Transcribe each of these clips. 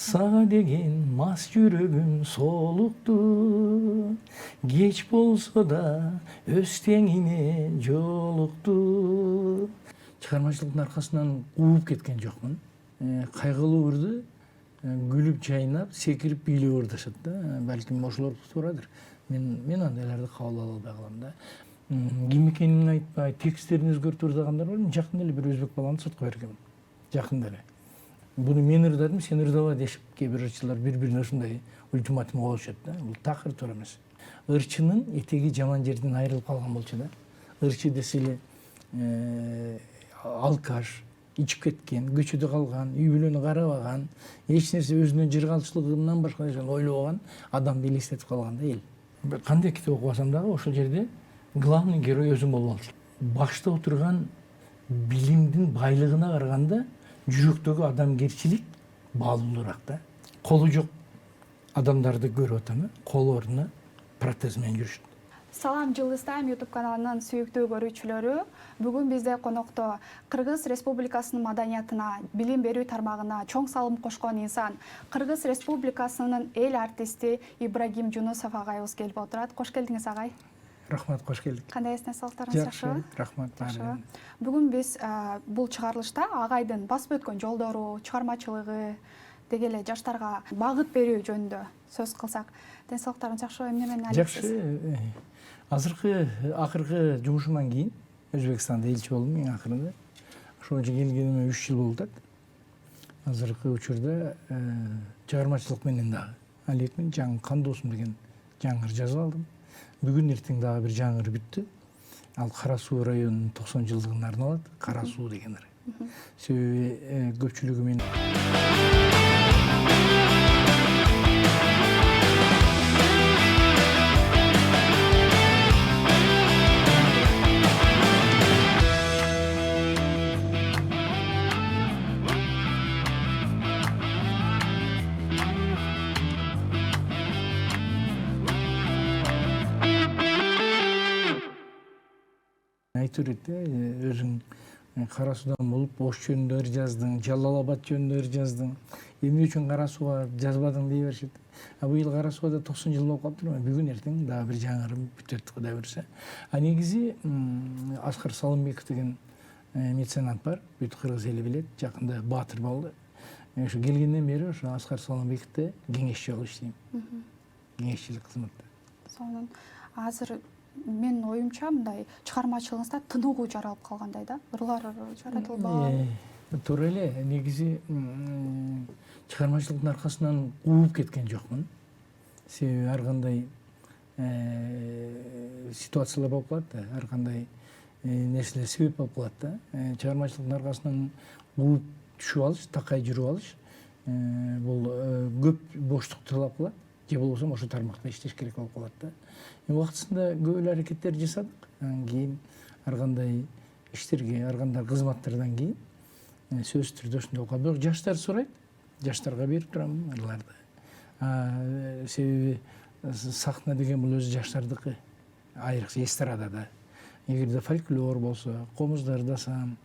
Сага деген мас жүрөгүм солукту, кеч болсо да өз теңине жолукту. Чыгармачылыктын аркасынан кууп кеткен жокмун. Кайгылуу ырды күлүп жайнап, секирип бийлеп ырдашат да. Балким ошолор туурадыр. Мен андайларды кабыл ала албай калам да. Ким экенин айтпай, тексттерин өзгөртүп ырдагандар бар. Мен жакында эле бир өзбек баланы сотко бергем. Жакында эле. Буну мен ырдадым, сен ырдаба дешип, кээ бир ырчылар бири-бирине ушундай ультиматум коюшат да. Бул такыр туура эмес. Ырчынын этеги жаман жерден айрылып калган болчу да. Ырчы десе эле алкаш, ичип кеткен, көчөдө калган, үй бүлөнү карабаган, эч нерсе өзүнүн жыргалчылыгынан башка нерсени ойлобоган адамды элестетип калган да эл. Кандай китеп окубасам дагы ошол жерде главный герой өзүм болуп алчу. Башта отурган билимдин байлыгына караганда жүрөктөгү адамгерчилик баалуулураак да. Колу жок адамдарды көрүп атам, кол ордуна протез менен жүрүшөт. Салам Жылдыз Тайм YouTube каналынын сүйүктүү көрүүчүлөрү. Бүгүн бизде конокто Кыргыз Республикасынын маданиятына, билим берүү тармагына чоң салым кошкон инсан, Кыргыз Республикасынын эл артисти Ибрагим Жунусов агайыбыз келип отурат. Кош келдиңиз агай. Рахмат, кош келдик. Кандай эсне салыктарыңыз жакшыбы? Рахмат. Бүгүн биз бул чыгарылышта агайдын басып өткөн жолдору, чыгармачылыгы деги эле жаштарга багыт берүү жөнүндө сөз кылсак, ден соолуктарыңыз жакшыбы? Эмне менен алексиз? Жакшы. Акыркы жумушуман кийин Өзбекстанда элчи болдум мен акырында. Ошого келгениме 3 жыл болуп атат. Азыркы учурда чыгармачылык менен дагы алектмин. Жаңы Кандоосум деген жаңы ыр жазып алдым. Бүгүн эртең дагы бир жаңы ыр бүттү. Ал Кара Суу районунун 90 жылдыгына арналат. Кара Суу деген ыр. Себеби көпчүлүгү мен айтып берет өзүң Кара Суудан болуп Ош жөнүндө ыр жаздың, Жалал Абад жөнүндө ыр жаздың. Эмне үчүн Кара Сууга жазбадың дей беришет. Быйыл Кара Сууга 90 жыл болуп калыптыр. Бүгүн эртең дагы бир жаңы ырым бүтөт Кудай буйрса. Негизи Аскар Салымбеков деген меценат бар. Бүт кыргыз эли билет. Жакында баатыр болду. Ошо келгенден бери ошо Аскар Салымбековде кеңешчи болуп иштейм. Кеңешчилик кызматта. Сонун азыр мен оюмча мындай чыгармачылыгыңызда тыныгуу жаралып калгандай да. Ырлар жаратылбай. Туура эле. Негизи чыгармачылыктын аркасынан кууп кеткен жокмун. Себеби ар кандай ситуациялар болуп калат да, ар кандай нерселер себеп болуп калат да. Чыгармачылыктын аркасынан кууп түшүп алыш, такай жүрүп алыш бул көп боштук талап кылат. Же болбосо ошо тармакта иштеш керек болуп калат да. Убактысында көп эле аракеттер жасадык. Кийин ар кандай иштерге, ар кандай кызматтардан кийин сөзсүз түрдө ушундай болуп калат. Бирок жаштар сурайт, жаштарга берип турам ырларды. Себеби сахна деген бул өзү жаштардыкы, айрыкча эстрадада. Эгерде фольклор болсо, комузда ырдасам,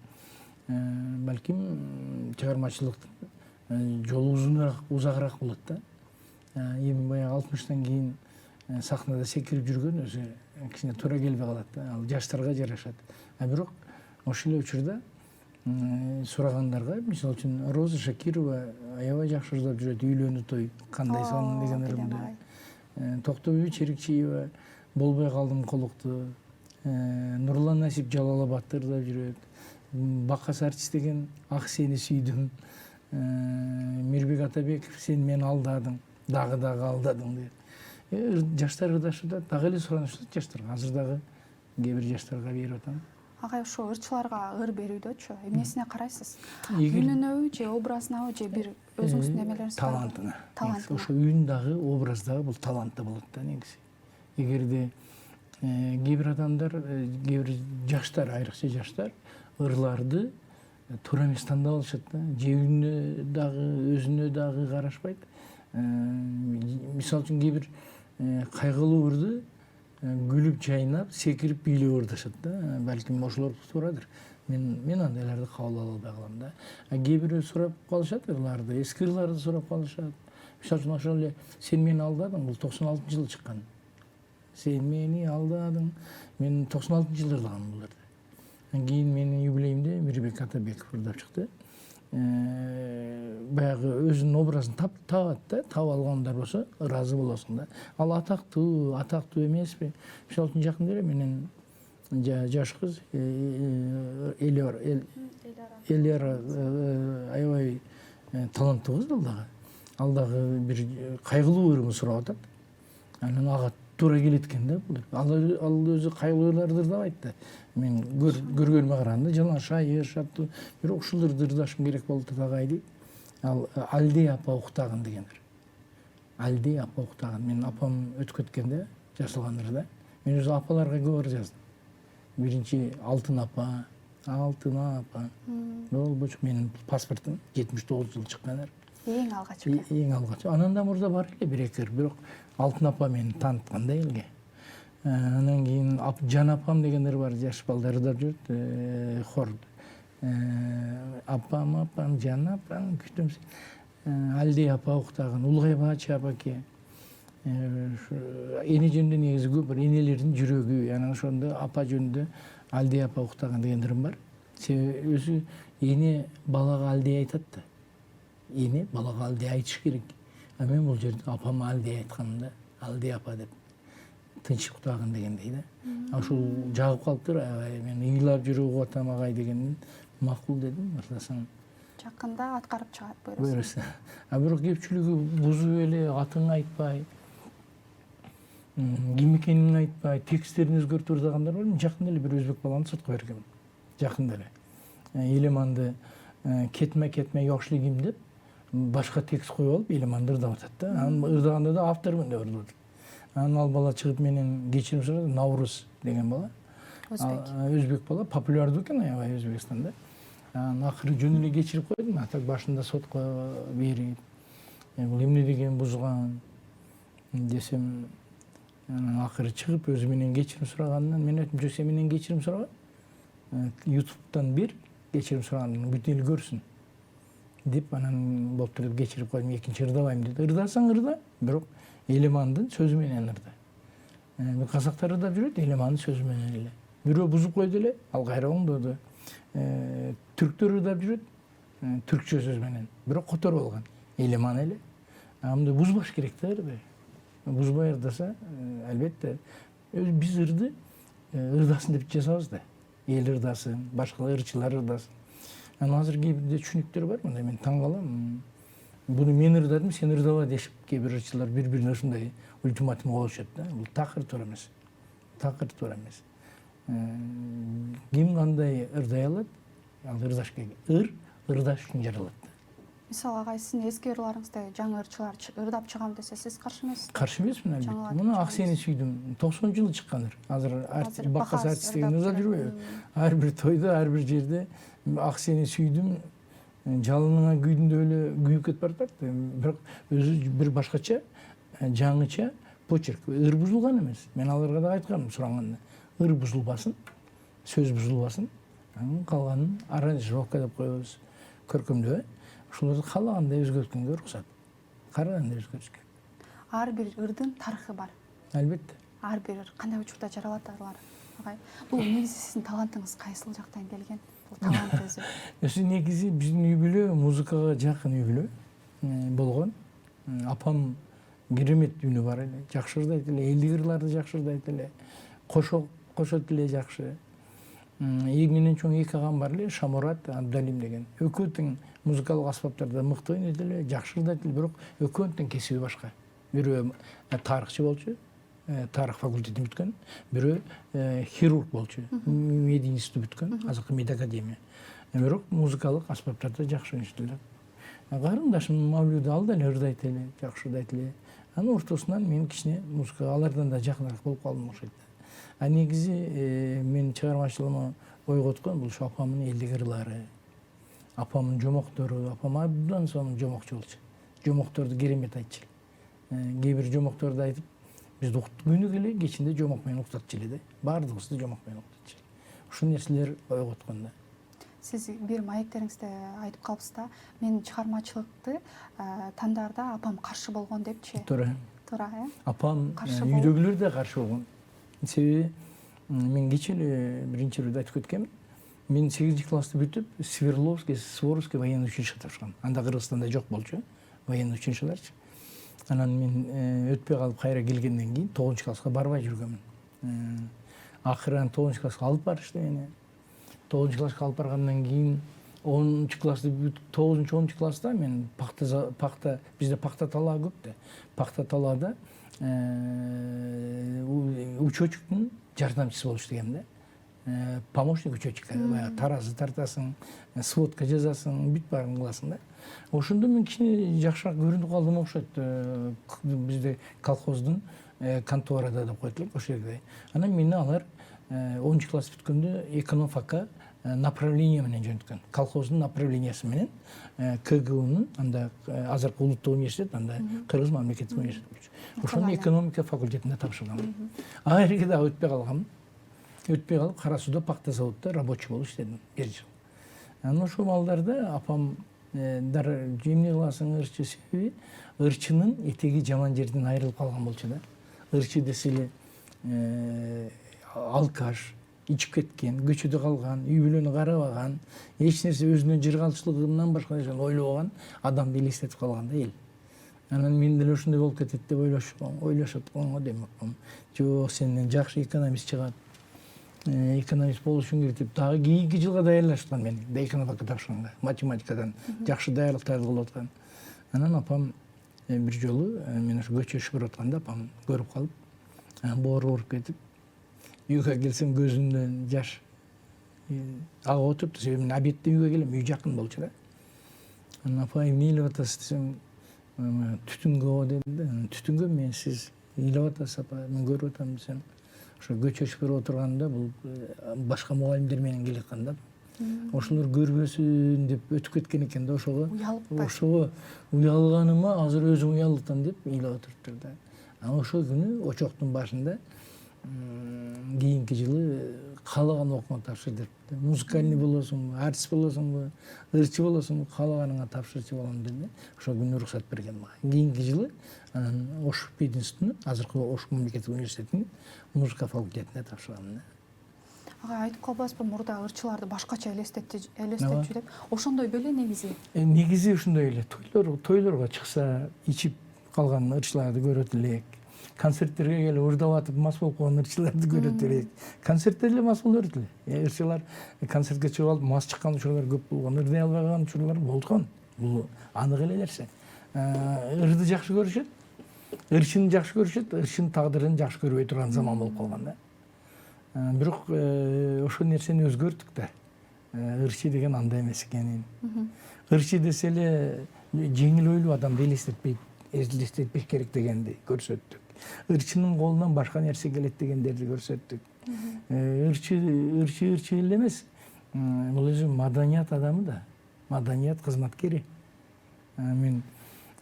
балким чыгармачылыктын жолу узагыраак болот да. Эми баягы 60тан кийин сахнада секирип жүргөн өзү кичине туура келбей калат да. Ал жаштарга жарашат. Бирок ошол эле учурда сурагандарга, мисалы үчүн Роза Шакирова аябай жакшы ырдап жүрөт. Үйлөнүү той кандайсың деген ырымды. Токтобүй Черикчиева болбой калдым колукту. Нурлан Насип Жалал Абадты ырдап жүрөт. Бакас артист деген Ак сени сүйдүм. Мирбек Атабеков сен мени алдадың, дагы алдадың деп. Жаштар ырдашуда дагы эле суранышат жаштарга. Азыр дагы кээ бир жаштарга берип атам. Агай ошо ырчыларга ыр берүүдөчү эмнесине карайсыз? Үнүнөбү же образынабы же бир өзүңүздүн эмелериңиз бар? Талантына. Ошо үн дагы, образ дагы бул талантта болот да негизи. Эгерде кээ бир адамдар, кээ бир жаштар, айрыкча жаштар ырларды туура эмес тандап алышат да. Же үнүнө дагы, өзүнө дагы карашпайт. Мисалы үчүн кээ бир кайгылуу ырды күлүп жайнап, секирип бийлеп ырдашат да. Балким ошолор туурадыр. мен андайларды кабыл ала албай калам да. Кээ бирөө сурап калышат ырларды, эски ырларды сурап калышат. Мисалы үчүн ошол эле сен мени алдадың, бул 96-жылы чыккан. Сен мени алдадың, мен 96-жылы ырлагам буларды. Кийин менин юбилейимде Мирбек Атабеков ырдап чыкты. Баягы өзүнүн образын табат да, таап алгандар болсо ыраазы болосуң да. Ал атактуу эмеспи? Мисалы үчүн жакында эле менен жаш кыз Элиара аябай таланттуу кыз ал дагы бир кайгылуу ырымы сурап атат. Анан ага туура келет экен да бул. Ал өзү кайгылуу ырларды ырдабайт да. Мен көргөнүмө караганда жана шайыр, шаттуу, бирок ушул ырды ырдашым керек болуп атат агай дейт. Ал Алдей апа уктаган дегендер. Алдей апа уктаган. Менин апам өтүп кеткенде жазылган ырда. Мен өзү апаларга көп ыр жаздым. Биринчи Алтын апа. Бул менин паспортум 79 жыл чыккан ыр. Эң алгач. Эң алгач. Анан да мурда бар эле бир эки ыр, бирок Алтын апа мени тааныткан да элге. Анан кийин Жан апам дегендер бар, жаш балдар ырдап жүрөт, хор. Апам, Жан апам, күтүм сени. Алдей апа уктаган, Улгай Бачы апаке. Эне жөнүндө негизи көп, энелердин жүрөгү, анан ошондо апа жөнүндө Алдей апа уктаган дегендерим бар. Себеби өзү эне балага Алдей айтат да. Эне балага Алдей айтыш керек. Мен бул жерде апама Алдей айтканмын да, Алдей апа деп. Тынч уктаган дегендей да. Ошол жагып калыптыр, мен ыйлап жүрүп угуп атам агай дегенден макул дедим, ырдасаң. Жакында аткарып чыгат буйруса. Бирок көпчүлүгү бузуп эле, атыңы айтпай, ким экенин айтпай, тексттерин өзгөртүп ырдагандар бар. Мен жакында эле бир өзбек баланы сотко бергем. Жакында эле. Элеманды кетме жокшулугим деп башка текст коюп алып Элеманды ырдап атат да. Анан ырдаганда да автормун деп ырдап атат. Анан ал бала чыгып менен кечирим сурады, Наурыз деген бала. Өзбек бала, популярдуу экен аябай Өзбекстанда. Анан акыры жөн эле кечирип койдум, атак башында сотко берип, бул эмне деген бузган десем, анан акыры чыгып өзү менен кечирим сураганынан мен айттым, жок сен менен кечирим сурабай, YouTube'дан бер кечирим сураганын бүт эл көрсүн деп, анан болуптур деп кечирип койдум, экинчи ырдабайм деди. Ырдасаң ырда, бирок Элемандын сөзү менен ырда. Казактар ырдап жүрөт Элемандын сөзү менен эле. Бирөө бузуп койду эле, ал кайра оңдоду. Түрктөр ырдап жүрөт түркчө сөз менен, бирок которуп алган Элеман эле. Мындай бузбаш керек да ырды. Бузбай ырдаса, албетте биз ырды ырдасын деп жасабыз да. Эл ырдасын, башка ырчылар ырдасын. Анан азыр кээ бирде түшүнүктөр бар, мындай мен таң калам. Буну мен ырдадым, сен ырдаба дешип кээ бир ырчылар бири-бирине ушундай ультиматум коюшат да. Бул такыр туура эмес. Такыр туура эмес. Ким кандай ырдай алат? Ал ырдаш керек. Ырдаш үчүн жаралат. Мисалы агай, сиздин эски ырларыңызда жаңы ырчылар ырдап чыгам десе, сиз каршы эмессиз? Каршы эмесмин албетте. Муну Ак сени сүйдүм 90-жылы чыккан ыр. Азыр баккас артист деген ырдап жүрбөйбү? Ар бир тойдо, ар бир жерде Ак сени сүйдүм, жалыныңа күйдүм деп эле күйүп кетип баратат. Бирок өзү бир башкача, жаңыча почерк. Ыр бузулган эмес. Мен аларга да айткам сураганда. Ыр бузулбасын, сөз бузулбасын, калганын аранжировка деп коебуз, көркөмдөө. Ушуларды каалагандай өзгөрткөнгө уруксат. Карагандай өзгөрүшкө. Ар бир ырдын тарыхы бар. Албетте. Ар бир ыр кандай учурда жаралат алар? Агай, бул негизи сиздин талантыңыз кайсыл жактан келген? Бул талант өзү. Өзү негизи биздин үй бүлө музыкага жакын үй бүлө болгон. Апам керемет үнү бар эле, жакшы ырдайт эле, элдик ырларды жакшы ырдайт эле. Кошот эле жакшы. Менен чоң эки агам бар эле, Шамурат, Абдалим деген. Экөө тең музыкалык аспаптарда мыкты ойнойт эле, жакшы ырдайт эле, бирок экөөнүн тең кесиби башка. Бирөө тарыхчы болчу, тарых факультетин бүткөн, бирөө хирург болчу, медиа институт бүткөн, азыркы медиа академия. Бирок музыкалык аспаптарда жакшы ойнойт эле. Карындашым Мавлюда ал да эле ырдайт эле, жакшы ырдайт эле. Анын ортосунан мен кичине музыкага алардан да жакыныраак болуп калдым окшойт. Негизи мен чыгармачылыгыма ойготкон бул ушу апамдын элдик ырлары, апамдын жомоктору. Апам абдан сонун жомокчу болчу. Жомокторду керемет айтчу. Кээ бир жомокторду айтып, биз күнү келе кечинде жомок менен уктатчу эле да. Баардыгыбызды жомок менен уктатчу. Ушул нерселер ойготкон да. сиз бир маектериңизде айтып калыпсыз да, мен чыгармачылыкты тандарда апам каршы болгон депчи. Туура. Туура, Апам Каршы үйдөгүлөр да каршы болгон. Себеби мен кече эле биринчи ирде айтып кеткенмин. Мен 8 классты бүтүп, Свердловский, Суворовский военный училищеге тапшыргам. Анда Кыргызстанда жок болчу, военный училищелерчи. Анан мен өтпөй калып кайра келгенден кийин 9 класска барбай жүргөмүн. Акырын 9 класска алып барышты мени. 9 класска алып баргандан кийин 10 классты 9-10 класста мен пахта бизде пахта талаа көп да. Пахта талаада учетчиктин жардамчысы болуш деген да. Помощник учетчика, таразы тартасың, сводка жазасың, бүт баарын кыласың да. Ошондо мен кичине жакшыраак көрүнүп калдым окшойт. Бизде колхоздун конторада деп коет элек ошол жерде. Анан мени алар 10 класс бүткөндө экономфакка направление менен жөнөткөн. Колхоздун направлениясы менен КГУнун анда азыркы улуттук университет, анда Кыргыз мамлекеттик университет. Ошондо экономика факультетине тапшыргам. Ага жерге да өтпөй калгам. Өтпөй калып Кара сууда пахта заводда рабочий болуп иштедим 1 жыл. Анан ошол балдарда апам эмне кыласың ырчы себеби ырчынын этеги жаман жерден айрылып калган болчу да. Ырчы десе эле алкаш, ичип кеткен, көчөдө калган, үй бүлөнү карабаган, эч нерсе өзүнүн жыргалчылыгынан башка нерсе ойлобогон адамды элестетип калган да эл. Анан мен деле ошондой болуп кетет деп ойлошот го демекмин. Жок, сенден жакшы экономист чыгат. Экономист болушуң керек деп дагы кийинки жылга даярдашкан мени. Экономика тапшырганга, математикадан жакшы даярдыктарды кылып аткан. Анан апам бир жолу мен ошо көчө шыпырып атканда апам көрүп калып, боору ооруп кетип, үйгө келсем көзүмдөн жаш агып отурупту. Себеби мен обедте үйгө келем, үй жакын болчу да. Анан апа эмне илеп атасыз десем, түтүнгө деди. Түтүнгө мен сиз илеп атасыз апа, мен көрүп атам десем, ошо көчө шыпырып отурганда бул башка мугалимдер менен келаткан да. Ошолор көрбөсүн деп өтүп кеткен экен да, ошого уялганыма азыр өзүм уялдым деп ыйлап отуруптур да. Анан ошол күнү очоктун башында кийинки жылы каалаган окууга тапшыр депти. Музыкальный болосуңбу, артист болосуңбу, ырчы болосуңбу, каалаганыңа тапшырчы болом деди. Ошол күнү уруксат берген мага. Кийинки жылы анан Ош пединститутунун, азыркы Ош мамлекеттик университетинин музыка факультетине тапшыргам. Ага, айтып калбаспы, мурда ырчыларды башкача элестетчү деп. Ошондой беле негизи? Негизи ошондой эле. Тойлорго чыкса, ичип калган ырчыларды көрөт элек. Концерттерге келип ырдап атып мас болуп калган ырчыларды көрөт элек. Концертте эле мас боло берет эле. Ырчылар концертке чыгып алып мас чыккан учурлар көп болгон, ырдай албай калган учурлар болгон. Бул анык эле нерсе. Ырды жакшы көрүшөт, ырчыны жакшы көрүшөт, ырчынын тагдырын жакшы көрбөй турган заман болуп калган да. Бирок ошол нерсени өзгөрттүк да. Ырчы деген андай эмес экенин. Ырчы десе эле жеңил ойлуу адамды элестетпеш керек дегенди көрсөттүк. Ырчынын колунан башка нерсе келет дегендерди көрсөттүк. Ырчы эле эмес. Бул өзү маданият адамы да. Маданият кызматкери. Мен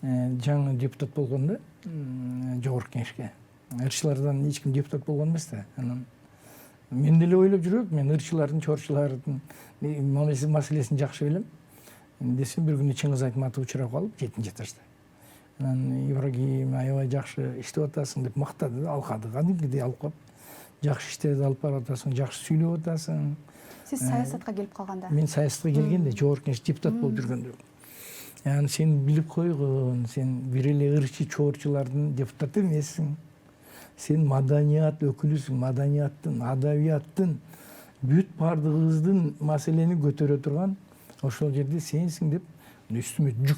жаңы депутат болгондо жогорку кеңешке ырчылардан эч ким депутат болгон эмес да. Анан мен деле ойлоп жүрөм, мен ырчылардын, чорчулардын маселесин жакшы билем. Десем бир күнү Чыңгыз Айтматов учурап калып 7-нчи этажда. Анан Ибрагим аябай жакшы иштеп атасың деп мактады да, алкады, кадимкидей алып калып. Жакшы иштерди алып барып атасың, жакшы сүйлөп атасың. Сиз саясатка келип калганда? Мен саясатка келгенде, жогорку кеңеш депутат болуп жүргөндө. Yani sen bilip koygun, sen bir ele ırçı çoğurçulardın deputatı emessin. Sen madaniyat ökülüsün, madaniyattın, adaviyattın, büyük bardığınızdın meseleni götürüp oturgan, oşol jerde sensin dep üstüme cük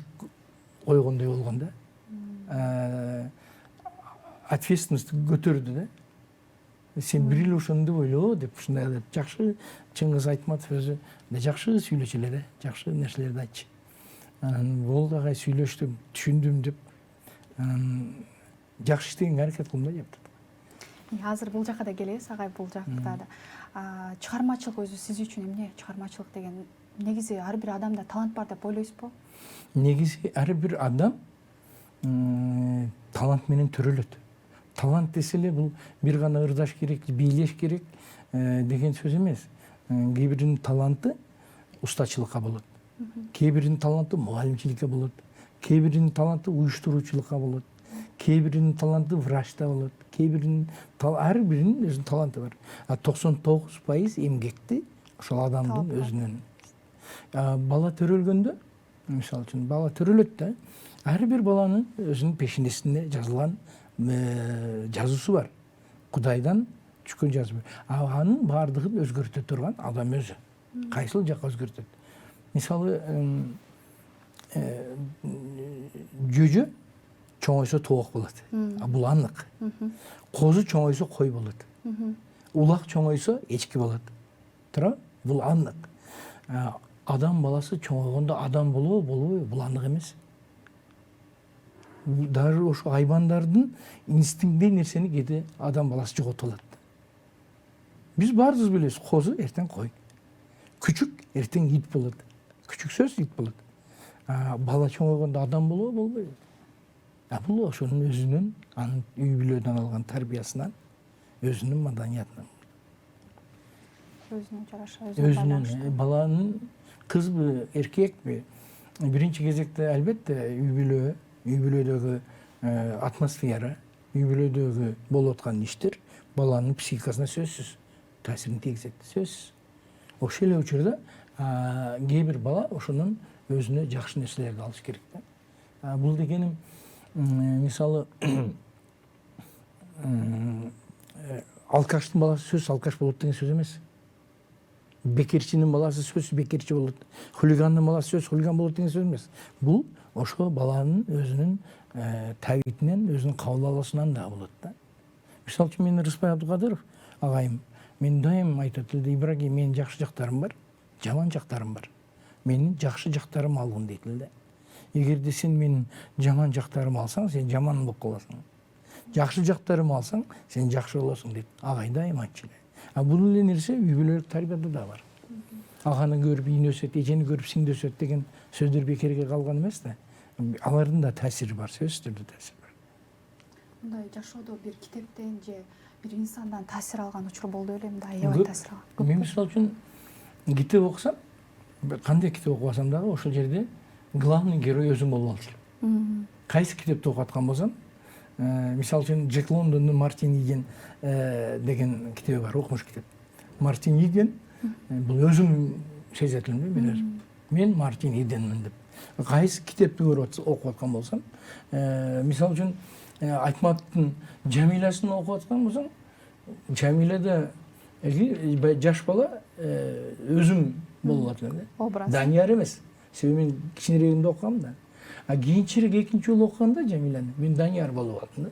koygonday болгондо. Ответственность көтөрдү да. Sen bir ele ошондо ойло деп ушундай деп жакшы Чыңгыз Айтматов өзү жакшы сүйлөчү эле да, жакшы нерселерди айтчу. Болду агай сүйлөштүм, түшүндүм деп. Жакшы иштегенге аракет кылдым да деп. Азыр бул жака да келебиз, агай бул жакта да. Чыгармачылык өзү сиз үчүн эмне? Чыгармачылык деген негизи ар бир адамда талант бар деп ойлойсузбу? Негизи ар бир адам талант менен төрөлөт. Талант десе эле бул бир гана ырдаш керек, бийлеш керек деген сөз эмес. Кээ биринин таланты устачылыкка болот. Кээ биринин таланты мугалимчиликке болот. Кээ биринин таланты уюштуруучулукка болот. Кээ биринин таланты врачта болот. Кээ биринин ар биринин өзүнүн таланты бар. 99% эмгекти ошол адамдын өзүнүн. Бала төрөлгөндө, мисалы үчүн бала төрөлөт да, ар бир баланын өзүнүн пешенесинде жазылган жазуусу бар. Кудайдан түшкөн жазуу. Анын баардыгын өзгөртө турган адам өзү. Кайсыл жакка өзгөртөт. Мисалы жөжө чоңойсо тоок болот. Бул анык. Козу чоңойсо кой болот. Улак чоңойсо эчки болот. Туура? Бул анык. Адам баласы чоңойгондо адам болобу, болбойбу? Бул анык эмес. Даже ошо айбандардын инстинкттеги нерсени кээде адам баласы жоготуп алат. Биз баарыбыз билебиз, козу эртең кой. Күчүк эртең ит болот. Күчүксөз ит болот. Бала чоңойгондо адам болобу, болбойбу? Бул ошонун өзүнүн анын үй бүлөдөн алган тарбиясынан, өзүнүн маданиятынан. Өзүнө жараша, Өзүнүн баланын кызбы, эркекпи? Биринчи кезекте албетте үй бүлөдөгү атмосфера, үй бүлөдөгү болуп аткан иштер баланын психикасына сөзсүз таасирин тийгизет, сөзсүз. Ошол эле учурда кээ бир бала ошонун өзүнө жакшы нерселерди алыш керек да. Бул дегеним мисалы алкаштын баласы сөзсүз алкаш болот деген сөз эмес. Бекерчинин баласы сөзсүз бекерчи болот. Хулигандын баласы сөзсүз хулиган болот деген сөз эмес. Бул ошо баланын өзүнүн табитинен, өзүнүн кабыл алуусунан да болот да. Мисалы үчүн мен Рыспай Абдыкадыров агайым, мен дайым айтат эле, Ибрагим, менин жакшы жактарым бар, жаман жактарым бар. Менин жакшы жактарым алгын дейт эле. Эгерде сен менин жаман жактарымды алсаң, сен жаман болуп каласың. Жакшы жактарымды алсаң, сен жакшы болосуң дейт. Агай дайым айтчу эле. Бул эле нерсе үй бүлөлүк тарбияда да бар. Аганы көрүп ийин өсөт, эжени көрүп сиңди өсөт деген сөздөр бекерге калган эмес да. Алардын да таасири бар, сөзсүз түрдө таасири бар. Мындай жашоодо бир китептен же бир инсандан таасир алган учур болду белем да, аябай таасир алган. Мен мисалы үчүн китеп окусам, кандай китеп окубасам дагы ошол жерде главный герой өзүм болуп алчу. Кайсы китепти окуп аткан болсам, мисалы үчүн Джек Лондондун Мартин Иден деген китеби бар, окумуш китеп. Мартин Иден бул өзүм сезетилим, мен өзүм. Мен Мартин Иденмин деп. Кайсы китепти көрүп окуп аткан болсам, мисалы үчүн Айтматовдун Жамилясын окуп аткан болсам, Жамиляда жаш бала өзүм болуп атат эле. Образ. Данияр эмес. Себеби мен кичинерегинде окугам да. Кийинчерээк экинчи жолу окуганда Жамиляны мен Данияр болуп алдым да.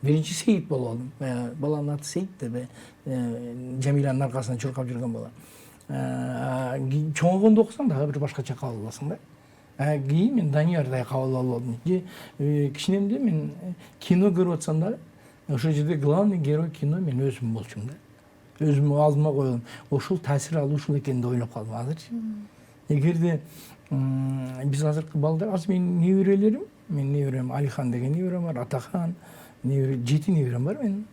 Биринчи Сейит болуп алдым. Баланын аты Сейит деп, Жамилянын аркасынан чуркап жүргөн бала. Чоңойгондо окусаң дагы бир башкача кабыл аласың да. Кийин мен Даниярдай кабыл алып алдым. Же кичинемде мен кино көрүп атсам дагы, ошол жерде главный герой кино мен өзүм болчумун да. Өзүм алдыма коелум. Ошол таасир алуушул экенин ойлоп калдым азырчы. Эгерде биз азыркы балдар, азыр менин неберелерим, менин неберем Алихан деген неберем бар, Атахан, 7 неберем бар менин.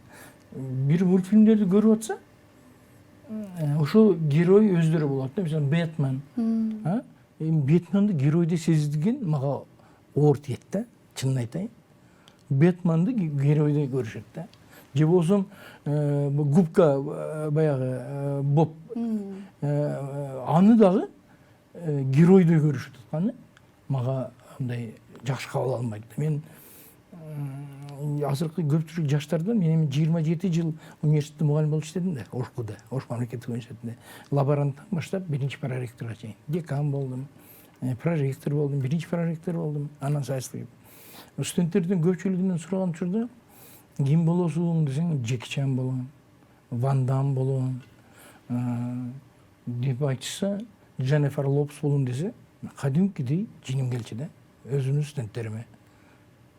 Бир мультфильмдерди көрүп атса, ошол герой өздөрү болот да. Мисалы Бэтмен. Бэтменди геройду сездирген мага оор тиет да, чынын айтайын. Бэтменди геройдой көрүшөт да. Же болсо губка баягы Боб, аны дагы геройдой көрүшүп атканы мага мындай жакшы кабыл алынбайт. Мен азыркы көпчүлүк жаштардан мен 27 жыл университетте мугалим болуп иштедим да, Ошкуда, Ош мамлекеттик университетинде. Лаборанттан баштап биринчи проректорго чейин. Декан болдум, проректор болдум, биринчи проректор болдум, анан сайыстык. Студенттердин көпчүлүгүнөн сураган учурда ким болосуң десең, Джеки Чан болом, Ван Дам болом, деп айтышса, Дженнифер Лопес болом десе, кадимкидей жиним келчү да, өзүнүн студенттериме.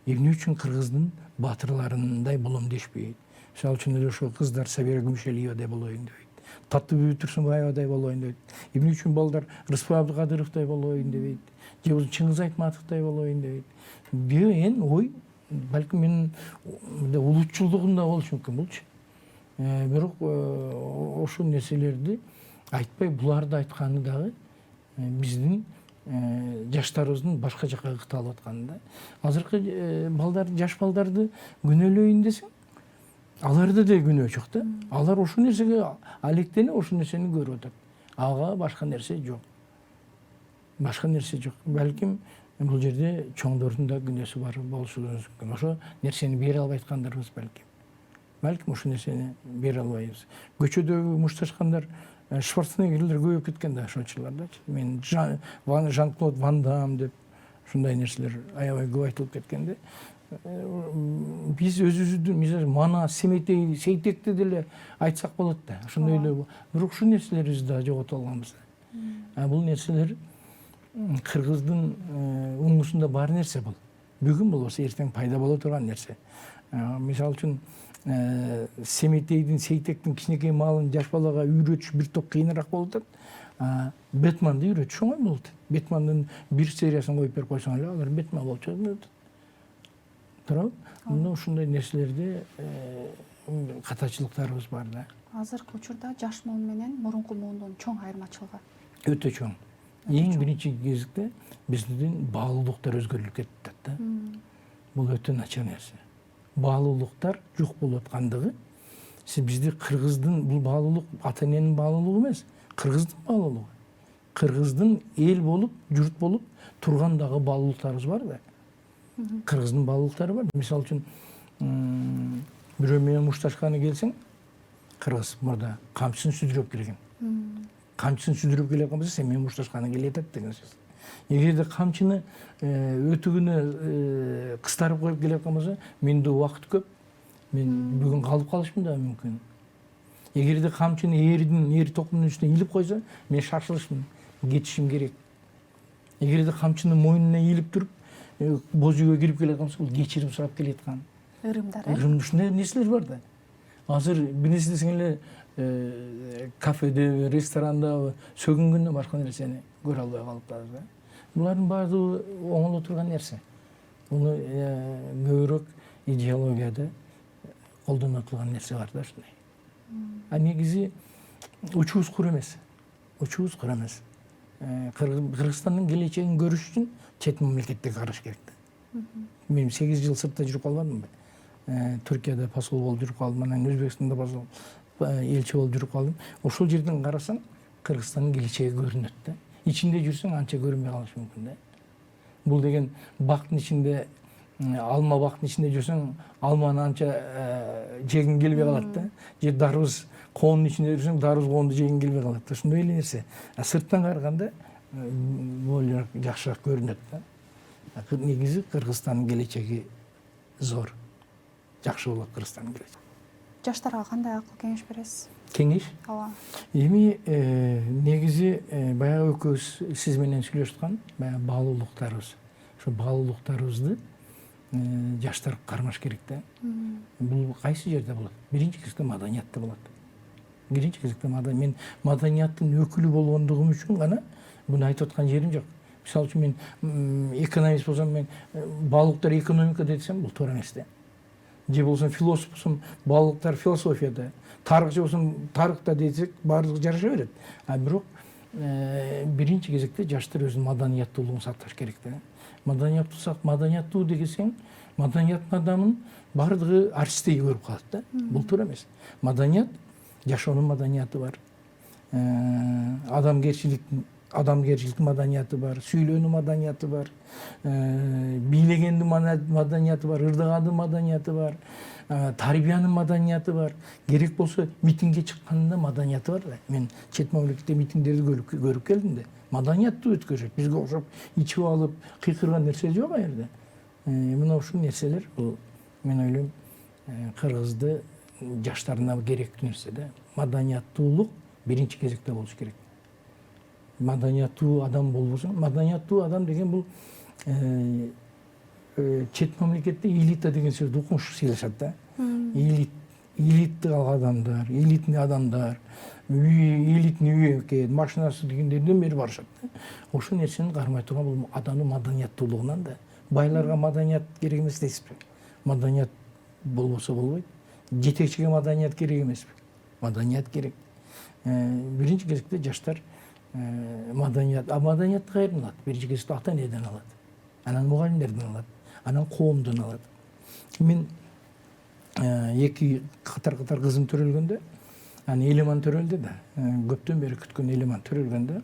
Эмне үчүн кыргыздын батырларындай болом дешпейт. Мисалы үчүн эле ошол кыздар Сабира Гүмүшалиевадай болоюн дебейт. Таттыбүбү Турсунбаевадай болоюн дебейт. Эмне үчүн балдар Рыспай Абдыкадыровдай болоюн дебейт. Же болбосо Чыңгыз Айтматовдой болоюн дебейт. Деген ой балким менин улутчулдугумда болушу мүмкүн булчу. Бирок ошол нерселерди айтпай буларды айтканы дагы биздин жаштарыбыздын башка жака ыкталып атканы да. Азыркы балдар, жаш балдарды күнөөлөйүн десең, аларда да күнөө жок да. Алар ошол нерсеге алектенип ошол нерсени көрүп атат. Ага башка нерсе жок. Башка нерсе жок. Балким бул жерде чоңдордун да күнөөсү бар болушу мүмкүн. Ошо нерсени бере албай аткандарыбыз балким. Балким ошол нерсени бере албайбыз. Көчөдөгү мушташкандар, Шварценеггерлер көбөйүп кеткен да ошончулардачы. Мен Жан-Клод Ван Дам деп ушундай нерселер аябай көп айтылып кеткен да. Биз өзүбүздүн мисалы мана Семетей, Сейтекти деле айтсак болот да. Ошондой эле. Бирок ушул нерселерибизди да жоготуп алганбыз. Бул нерселер кыргыздын уңусунда бар нерсе бул. Бүгүн болбосо эртең пайда боло турган нерсе. Мисалы үчүн Семетейдин, Сейтектин кичинекей малын жаш балага үйрөтүш бир топ кыйыныраак болуп атат. Бэтменди үйрөтүш оңой болуп атат. Бэтмендин бир сериясын коюп берип койсоң эле алар Бэтмен болуп чыгат. Туурабы? Мына ушундай нерселерде катачылыктарыбыз бар да. Азыркы учурда жаш муун менен мурунку муундун чоң айырмачылыгы. Өтө чоң. Эң биринчи кезекте биздин баалуулуктар өзгөрүлүп кетип атат да. Бул өтө начар нерсе. Баалуулуктар жок болуп аткандыгы, бизди кыргыздын бул баалуулук ата эненин баалуулугу эмес, кыргыздын баалуулугу. Кыргыздын эл болуп, журт болуп тургандагы баалуулуктарыбыз бар да. Кыргыздын баалуулуктары бар. Мисалы үчүн бирөө менен мушташканы келсең, кыргыз мурда камчысын сүдүрөп келген. Камчысын сүдүрөп келе калса, сен менен мушташканы келет деген сөз. Эгерде камчыны өтүгүнө кыстарып коюп келе калса, менде убакыт көп. Мен бүгүн калып калышым да мүмкүн. Эгерде камчыны эр токумунун үстүнө илип койсо, мен шашылышмын, кетишим керек. Эгерде камчыны мойнуна илип туруп, боз үйгө кирип келе калса, бул кечирим сурап келаткан. Ырымдар. Ушундай нерселер бар да. Азыр бир нерсе десең эле кафеде, ресторанда сөгүнгөндөн башка нерсени көрө албай калыптырбыз да. Булардын баардыгы оңоло турган нерсе. Буну көбүрөөк идеологияда колдонотулган нерсе бар да ушундай. Негизи учубуз кур эмес. Учубуз кур эмес. Кыргызстандын келечегин көрүш үчүн чет мамлекетте караш керек да. Мен 8 жыл сыртта жүрүп калбадымбы? Түркияда посол болуп жүрүп калдым, анан Өзбекстанда посол элчи болуп жүрүп калдым. Ошол жерден карасаң, Кыргызстандын келечеги көрүнөт да. Ичинде жүрсөң анча көрүнбөй калышы мүмкүн да. Бул деген бактын ичинде, алма бактын ичинде жүрсөң, алманы анча жегиң келбей калат да. Же дарбыз коонун ичинде жүрсөң, дарбыз коонду жегиң келбей калат. Ошондой эле нерсе. Сырттан караганда бул жакшыраак көрүнөт да. Негизи Кыргызстандын келечеги зор. Жакшы болот Кыргызстандын келечеги. Жаштарга кандай акыл кеңеш бересиз? Кеңеш? Ооба. Эми негизи баягы экөөбүз сиз менен сүйлөшүп аткан баягы баалуулуктарыбыз. Ошо баалуулуктарыбызды жаштар кармаш керек да. Бул кайсы жерде болот? Биринчи кезекте маданиятта болот. Биринчи кезекте мен маданияттын өкүлү болгондугум үчүн гана буну айтып аткан жерим жок. Мисалы үчүн мен экономист болсом, мен баалуулуктар экономика десем, бул туура эмес да. Же болсом философ болсом, баалуулуктар философияда, тарыхчы болсом, тарыхта десек, баардыгы жараша берет. Бирок биринчи кезекте жаштар өзүнүн маданияттуулугун сакташ керек да. Маданияттуу дегесең, маданияттын адамын баардыгы артисттей көрүп калат да. Бул туура эмес. Маданият, жашоонун маданияты бар. Адамгерчиликтин маданияты бар, сүйлөөнүн маданияты бар, бийлегендин маданияты бар, ырдагандын маданияты бар, тарбиянын маданияты бар. Керек болсо митингге чыккандын маданияты бар да. Мен чет мамлекетте митингдерди көрүп келдим да. Маданияттуу өткөрүшөт. Бизге окшоп ичип алып, кыйкырган нерсе жок а жерде. Мына ушул нерселер бул мен ойлойм кыргызды жаштарына керектүү нерсе да. Маданияттуулук биринчи кезекте болуш керек. Маданияттуу адам болбосо, маданияттуу адам деген бул чет мамлекетте элита деген сөздү укмуш сүйлөшөт да. Элитти адамдар, элитный адамдар, элитный үй экен, машинасы дегендерден бери барышат да. Ошол нерсени кармай турган бул адамдын маданияттуулугунан да. Байларга маданият керек эмес дейсизби? Маданият болбосо болбойт. Жетекчиге маданият керек эмеспи? Маданият керек. биринчи кезекте жаштар маданиятты кайерден алат? Биринчи кезекте ата энеден алат, анан мугалимдерден алат, анан коомдон алат. Мен эки катар кызым төрөлгөндө, анан Элиман төрөлдү да, көптөн бери күткөн Элиман төрөлгөндө,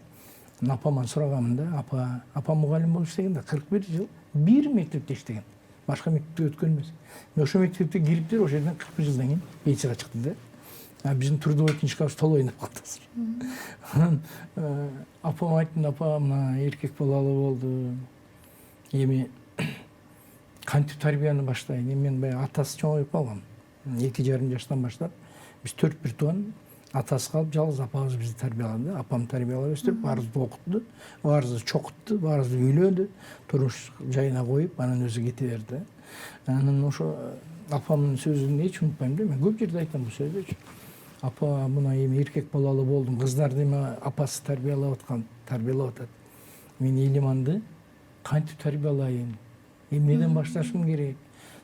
апаман сураганмын да, апам мугалим болуп иштеген да, 41 жыл бир мектепте иштеген. Башка мектепте өткөн эмес. Мен ошол мектепте кириптир, ошол жерден 41 жылдан кийин пенсияга чыкты да. Биздин трудовой книжкабыз толо ойноп калды азыр. Анан апама айттым, апа мына эркек балалы болду. Эми кантип тарбияны баштайын? Мен баягы атасы чоңоюп калган. 2,5 жаштан баштап биз 4 бир тууган, атасы калып, жалгыз апабыз бизди тарбиялады. Апам тарбиялап өстүрүп, баарыбызды окутту, баарыбызды чокутту, баарыбызды үйлөндү, турмуш жайына коюп, анан өзү кете берди. Анан ошо апамдын сөзүн эч унутпайм да, мен көп жерде айттым бул сөздү. Апа мына эми эркек балалы болдум, кыздарды эми апасы тарбиялап атат. Мен Элиманды кантип тарбиялайын? Эмнеден башташым керек?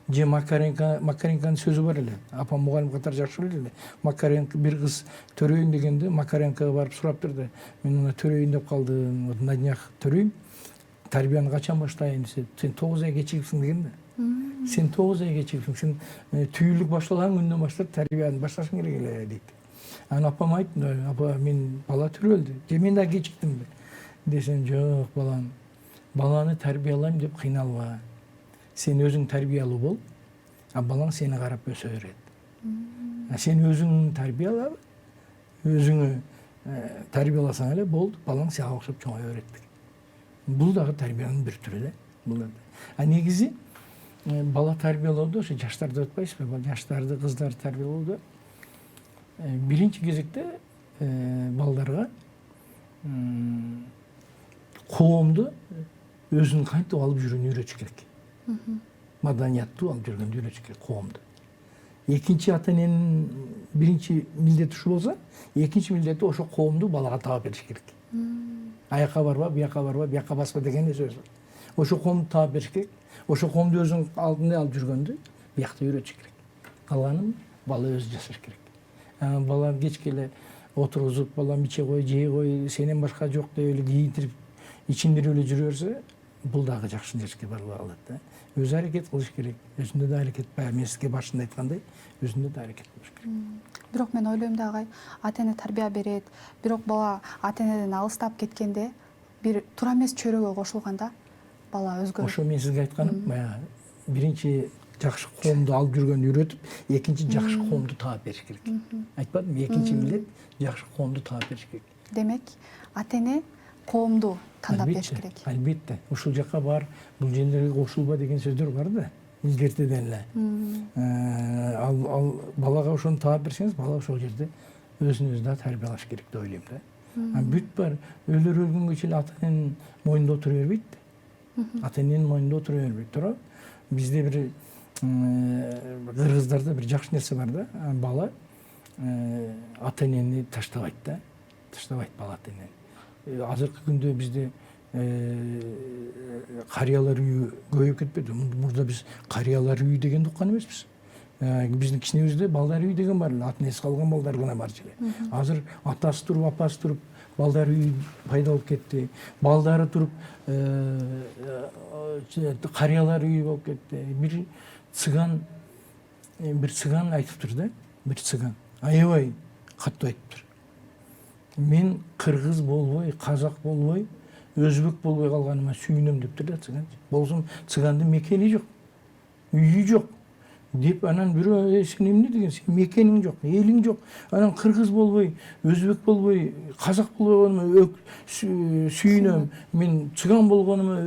Же Макаренканын сөзү бар эле. Апам мугалим катары жакшы билет эле. Макаренко бир кыз төрөйүн дегенде Макаренкого барып сурап турду. Мен мына төрөйүн деп калдым. Вот на днях төрөйм. Тарбияны качан баштайын десе, сен 9 ай кечигипсиң деген да. Сен 9 ай кечигипсиң. Сен түйүлүк башталган күндөн баштап тарбияны башташың керек эле дейт. Анан апам айтты, апа мен бала төрөлдү. Же мен да кечиктимби? Десем, жок балам. Баланы тарбиялайм деп кыйналба. Сен өзүң тарбиялуу бол, а балаң сени карап өсө берет. Сен өзүң тарбиялап, өзүңө тарбияласаң эле болду, балаң сага окшоп чоңое берет. Бул дагы тарбиянын бир түрү эле. А негизи бала тарбиялоодо ошо жаштарды өтпөйсүзбү? Жаштарды, кыздарды тарбиялоодо биринчи кезекте балдарга коомду өзүн кантип алып жүрүүнү үйрөтүш керек. Маданияттуу алып жүргөндү үйрөтүш керек коомду. Экинчи ата эненин биринчи милдети ушул болсо, экинчи милдети ошо коомду балага таап бериш керек. Аяка барба, бияка баспа деген сөз бар. Ошо коомду таап бериш керек. Ошо коомду өзүнүн алдында алып жүргөндү биякта үйрөтүш керек. Калганын бала өзү жасаш керек. Бала кечке эле отургузуп, балам иче кой, жей кой, сенен башка жок деп эле кийинтирип, ичиндирип эле жүрө берсе, бул дагы жакшы нерсеге барбай калат да. Өзү аракет кылыш керек. Өзүндө да аракет, баягы мен сизге башында айткандай, өзүндө да аракет кылыш керек. Бирок мен ойлойм дагы, ата эне тарбия берет, бирок бала ата энеден алыстап кеткенде, бир туура эмес чөйрөгө кошулганда бала өзгөрөт. Ошо мен сизге айтканым, баягы биринчи жакшы коомду алып жүргөндү үйрөтүп, экинчи жакшы коомду таап бериш керек. Айтпадымбы? Экинчи милдет жакшы коомду таап бериш керек. Демек, ата эне коомду тандап бериш керек. Албетте. Ушул жака бар, бул жерлерге кошулба деген сөздөр бар да. Илгертеден эле. Ал балага ошону таап берсеңиз, бала ошол жерде өзүн өзү да тарбиялаш керек деп ойлойм да. Бүт бар, өлөр өлгөнгө чейин ата эненин мойнунда отура бербейт. Ата эненин мойнунда отура бербейт. Туурабы? Бизде бир кыргыздарда бир жакшы нерсе бар да. Бала ата энени таштабайт да. Таштабайт бала ата энени. Азыркы күндө бизде карыялар үйү көбөйүп кетпеди. Мурда биз карыялар үйү дегенди уккан эмеспиз. Биздин кичинебизде балдар үйү деген бар эле, ата энеси калган балдар гана бар эле. Азыр атасы туруп, апасы туруп, балдар үйү пайда болуп кетти. Балдары туруп, карыялар үйү болуп кетти. Бир цыган айтыптыр да, бир цыган. Аябай катуу айтыптыр. Мен кыргыз болбой, казак болбой, өзбек болбой калганыма сүйүнөм дептир да цыган. Болсун цыгандын мекени жок, үйү жок деп анан бирөө сен эмне деген, сен мекениң жок, элиң жок. Анан кыргыз болбой, өзбек болбой, казак болбой калганыма сүйүнөм. Мен цыган болгонума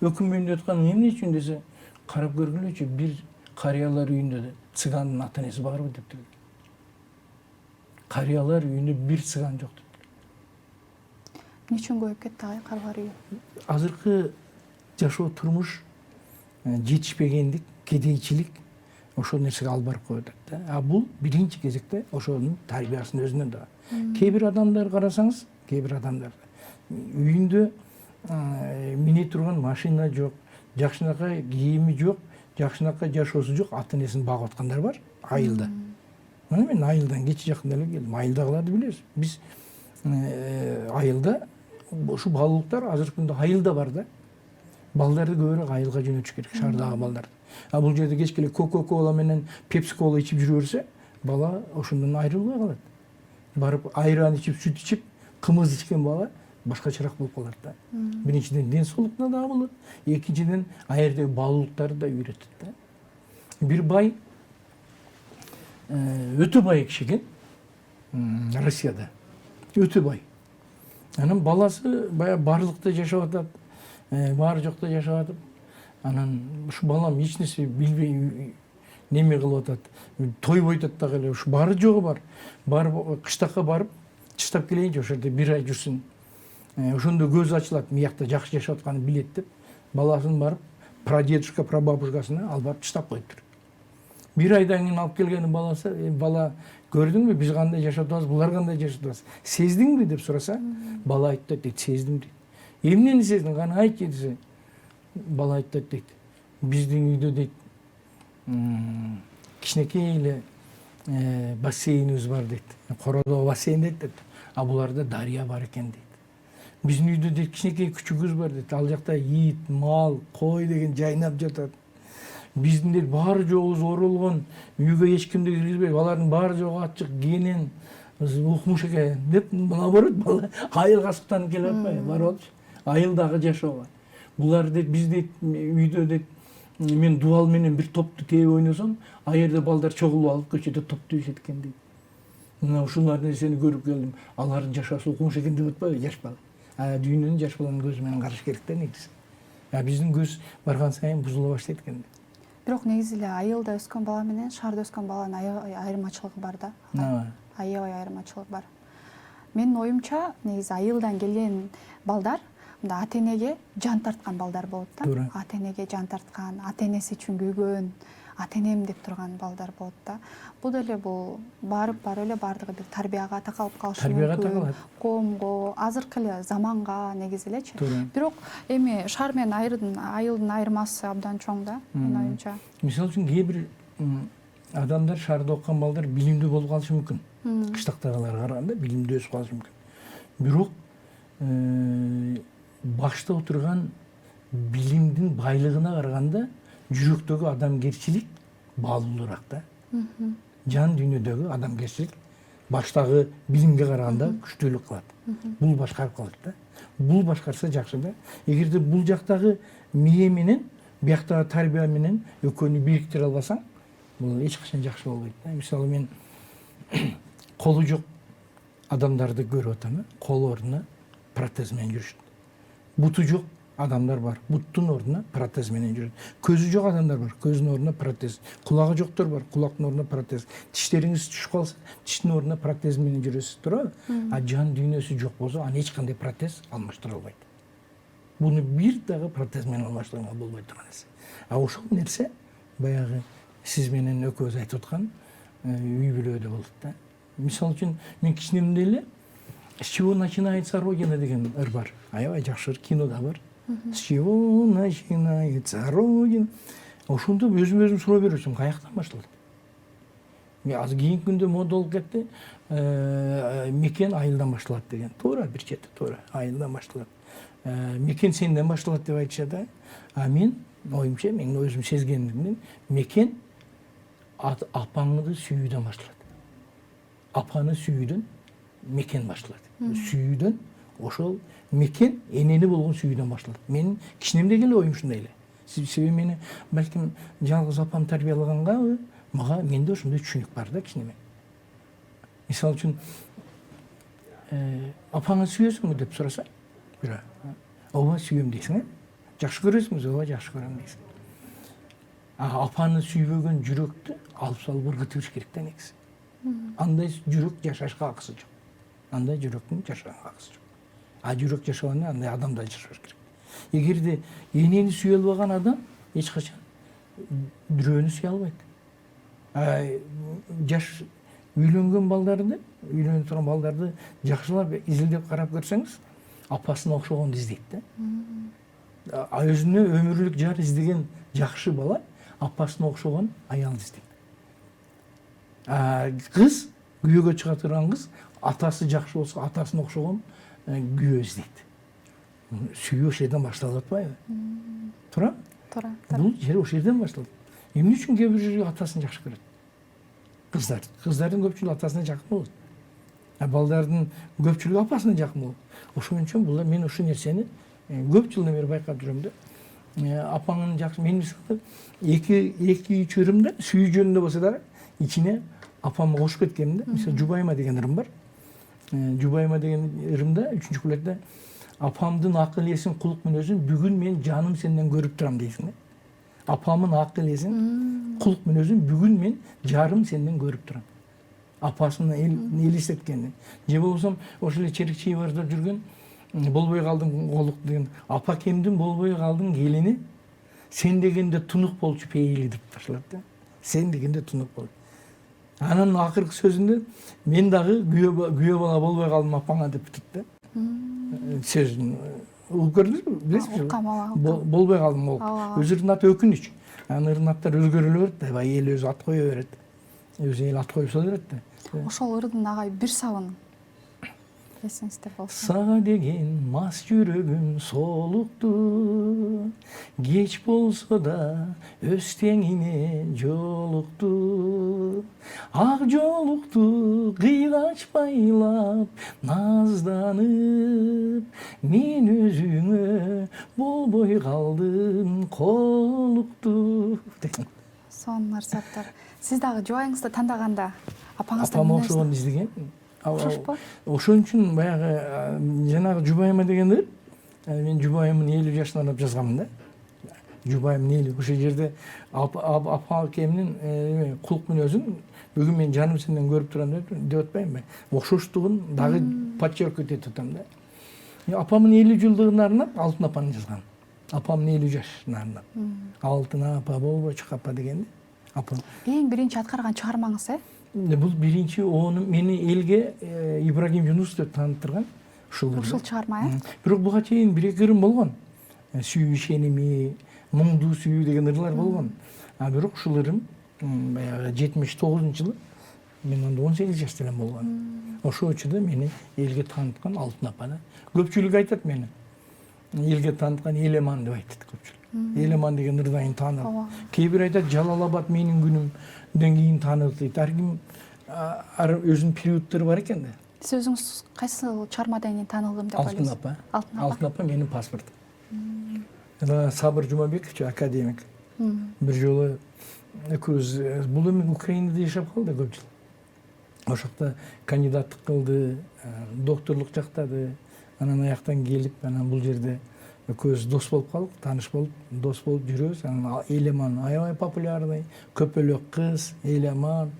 өкүнбөйм деп атканың эмне үчүн десе, карап көргүлөчү, бир карыялар үйүндө цыгандын ата энеси барбы дептир. Карыялар үйүндө бир цыган жок. Эмне үчүн көбөйүп кетти карыялар үйү? Азыркы жашоо турмуш, жетишпегендик, кедейчилик ошол нерсеге алып барып коюп атат да. А бул биринчи кезекте ошонун тарбиясынын өзүнөн да. Кээ бир адамдар карасаңыз, кээ бир адамдар үйүндө мине турган машина жок, жакшынакай кийими жок, жакшынакай жашоосу жок, ата энесин багып аткандар бар айылда. Мына мен айылдан кече жакында эле келдим. Айылдагыларды билебиз. Биз айылда ушу балалыктар азыркы күндө айылда бар да. Балдарды көбүрөөк айылга жөнөтүш керек, шаардагы балдарды. А бул жерде кечке эле кока-кола менен пепси кола ичип жүрө берсе, бала ошондон айрылбай калат. Барып айран ичип, сүт ичип, кымыз ичкен бала башкачараак болуп калат да. Биринчиден ден соолуктуна да болот, экинчиден аердеги баалуулуктарды да үйрөтөт да. Бир бай өтө бай киши экен Россияда. Өтө бай. Анан баласы баягы барлыкта жашап атат, баары жокто жашап атып, анан ушу балам эч нерсе билбей неме кылып атат, тойбой атат дагы эле, ушу баары жогу бар. Барып кыштакка барып, чыштап келейинчи, ошол жерде бир ай жүрсүн. Ошондо көзү ачылат, миякта жакшы жашап атканын билет деп, баласын барып прадедушка, прабабушкасына алып барып чыштап коюптур. Бир айдан кийин алып келген баласы, бала көрдүңбү биз кандай жашап атабыз, булар кандай жашап атабыз, сездиңби деп сураса, бала айтты дейт, сездим дейт. Эмнени сездиң, кана айтчы десе, бала айтты дейт, биздин үйдө дейт, кичинекей эле бассейнибиз бар дейт, кородо бассейн дейт, а буларда дарыя бар экен дейт. Биздин үйдө дейт кичинекей күчүгүбүз бар дейт, ал жакта ит, мал, кой деген жайнап жатат. Биздин дейт баары жогубуз оролгон, үйгө эч кимди киргизбей, алардын баары жогу ачык, кенен, укмуш экен деп, наоборот бала айылга суктанып келип атпайбы, барып айылдагы жашоого. Булар дейт, биз дейт үйдө дейт, мен дубал менен бир топту тээп ойносом, аерде балдар чогулуп алып көчөдө топ тебишет экен дейт. Мына ушулар нерсени көрүп келдим. Алардын жашоосу укмуш экен деп атпайбы, жаш бала. Дүйнөнү жаш баланын көзү менен караш керек да негизи. Биздин көз барган сайын бузула баштайт экен. Бирок негизи эле айылда өскөн бала менен шаарда өскөн баланын айырмачылыгы бар да. Аябай айырмачылык бар. Менин оюмча, негизи айылдан келген балдар мында ата-энеге жан тарткан балдар болот да. Ата-энеге жан тарткан, ата-энеси үчүн күйгөн, ата-энем деп турган балдар болот да. Бул деле бул барып эле бардыгы бир тарбияга такалып калышы мүмкүн. Коомго, азыркы эле заманга негизи элечи. Бирок эми шаар менен айылдын айырмасы абдан чоң да, менин оюмча. Мисалы үчүн кээ бир адамдар шаарда окуган балдар билимдүү болуп калышы мүмкүн. Кыштактагыларга караганда билимдүү өсүп калышы мүмкүн. Бирок башта отурган билимдин байлыгына караганда жүрөктөгү адамгерчилик баалуулураак да. Жан дүйнөдөгү адамгерчилик баштагы билимге караганда күчтүүлүк кылат. Бул башкарып калат да. Бул башкарса жакшы да. Эгерде бул жактагы мээ менен, бияктагы тарбия менен экөөнү бириктире албасаң, бул эч качан жакшы болбойт да. Мисалы мен колу жок адамдарды көрүп атам, кол ордуна протез менен жүрүшөт. Буту жок адамдар бар, буттун ордуна протез менен жүрөт. Көзү жок адамдар бар, көзүнүн ордуна протез. Кулагы жоктор бар, кулактын ордуна протез. Тиштериңиз түшүп калса, тиштин ордуна протез менен жүрөсүз, туурабы? А жан дүйнөсү жок болсо, аны эч кандай протез алмаштыра албайт. Буну бир дагы протез менен алмаштырууга болбой турган нерсе. А ошол нерсе баягы сиз менен экөөбүз айтып аткан үй бүлөдө болот да. Мисалы үчүн мен кичинемде эле «С чего начинается Родина» деген ыр бар. Аябай жакшы кинода бар. С чего начинается Родина? Ошондо өзүм суроо берчүмүн, каяктан башталат? Азыр кийинки күндө мода болуп кетти. Мекен айылдан башталат деген. Туура, бир чети туура, айылдан башталат. Мекен сенден башталат деп айтышат да. А мен оюмча, мен өзүм сезгенимден, мекен апаңды сүйүүдөн башталат. Апаны сүйүүдөн мекен башталат. Сүйүүдөн ошол мекен энени болгон сүйүүдөн башталат. Мен кичинемдеги эле оюм ушундай эле. Себеби мени балким жалгыз апам тарбиялагангабы, мага менде ошондой түшүнүк бар да кичинеме. Мисалы үчүн апаңды сүйөсүңбү деп сураса, ооба сүйөм дейсиң, жакшы көрөсүңбү? Ооба жакшы көрөм дейсиң. Апаны сүйбөгөн жүрөктү алып салып ыргытып керек да негизи. Андай жүрөк жашашка акысы жок. Андай жүрөктүн жашаганга акысы жок. А жүрөк жашаганда андай адам да жашаш керек. Эгерде энени сүйө албаган адам эч качан бирөөнү сүйө албайт. Жаш үйлөнгөн балдарды, үйлөнүп турган балдарды жакшылап изилдеп карап көрсөңүз, апасына окшогонду издейт да. Өзүнө өмүрлүк жар издеген жакшы бала апасына окшогон аялды издейт. Кыз күйөөгө чыга турган кыз атасы жакшы болсо атасына окшогон күйөө издейт. Сүйүү ошол жерден башталып атпайбы? Туура? туура Бул жер ошол жерден башталат. Эмне үчүн кээ бир жерде атасын жакшы көрөт? Кыздардын көпчүлүгү атасына жакын болот. Балдардын көпчүлүгү апасына жакын болот. Ошон үчүн бул мен ушул нерсени көп жылдан бери байкап жүрөм да. Апаңын жакшы мен мисалы 2-3 ырымда сүйүү жөнүндө болсо да ичине апамга кошуп кеткенмин да. Мисалы Жубайма деген ырым бар. Жубайма деген ырымда 3-чү куплетте апамдын акыл эсин, кулук мүнөзүн бүгүн мен жаным сенден көрүп турам дейсиң да. Апамын акыл эсин, кулук мүнөзүн бүгүн мен жарым сенден көрүп турам. Апасын элестеткени. Же болбосо ошол эле Черикчи бардап жүргөн болбой калдың колук деген апа кемдин болбой калдың келини сен дегенде тунук болчу пейили деп башталат да. Сен дегенде тунук бол. Анын акыркы сөзүндө мен дагы күйөө бала болбой калдым апаңа деп бүтүт да. Сөзүн угуп көрдүңүзбү? Билесизби? Болбой калдым ол. Өзүнүн аты өкүнүч. Анын аттары өзгөрүлө берет да, эл өзү ат кое берет. Өзү эл ат коюп сала берет да. Ошол ырдын агай бир сабын эсиңизде болсун. Сага деген мас жүрөгүм солукту, кеч болсо да өз теңине жолукту. Ак жолукту кыйгач байлап, назданып, мен өзүңө болбой калдым колукту. Сонун ырзаттар. Сиз дагы жубайыңызды тандаганда апаңыздан Апам ошону издеген. Окшошпу? Ошон үчүн баягы жанагы Жубайма дегенди мен Жубайымдын 50 жашынан алып жазганмын да. Жубайымдын 50 ошол жерде апа акемдин кулук мүнөзүн бүгүн мен жаным сенден көрүп турам деп атпаймынбы? Окшоштугун дагы подчеркивать этип атам да. Апамдын 50 жылдыгына арнап Алтын апаны жазгам. Апамдын 50 жашына арнап. Алтын апа болбочу апа дегенди. Апам. Эң биринчи аткарган чыгармаңыз Бул биринчи ону мени элге Ибрагим Юнус деп тааныттырган ушул чыгарма Бирок буга чейин 1-2 ырым болгон. Сүйүү ишеними, муңдуу сүйүү деген ырлар болгон. Бирок ушул ырым баягы 79-жылы мен анда 18 жашта элем болгон. Ошол учурда мени элге тааныткан Алтын апа да. Көпчүлүк айтат мени. Элге тааныткан Элеман деп айтат көпчүлүк. Элеман деген ырдан кийин таанылып. Кээ бир айтат Жалалабад менин күнүмдөн кийин таанылды дейт. Ар ким өзүнүн периоддору бар экен да. Сиз өзүңүз кайсы чыгармадан кийин таанылдым деп ойлойсуз? Алтын апа. Алтын апа менин паспортум. Сабыр Жумабекович академик. Бир жолу экөөбүз бул эми Украинада жашап калды көп жыл. Ошокто кандидаттык кылды, докторлук жактады. Анан аяктан келип, анан бул жерде экөөбүз дос болуп калдык, тааныш болуп, дос болуп жүрөбүз. Анан Элеман аябай популярный, көпөлөк кыз, Элеман,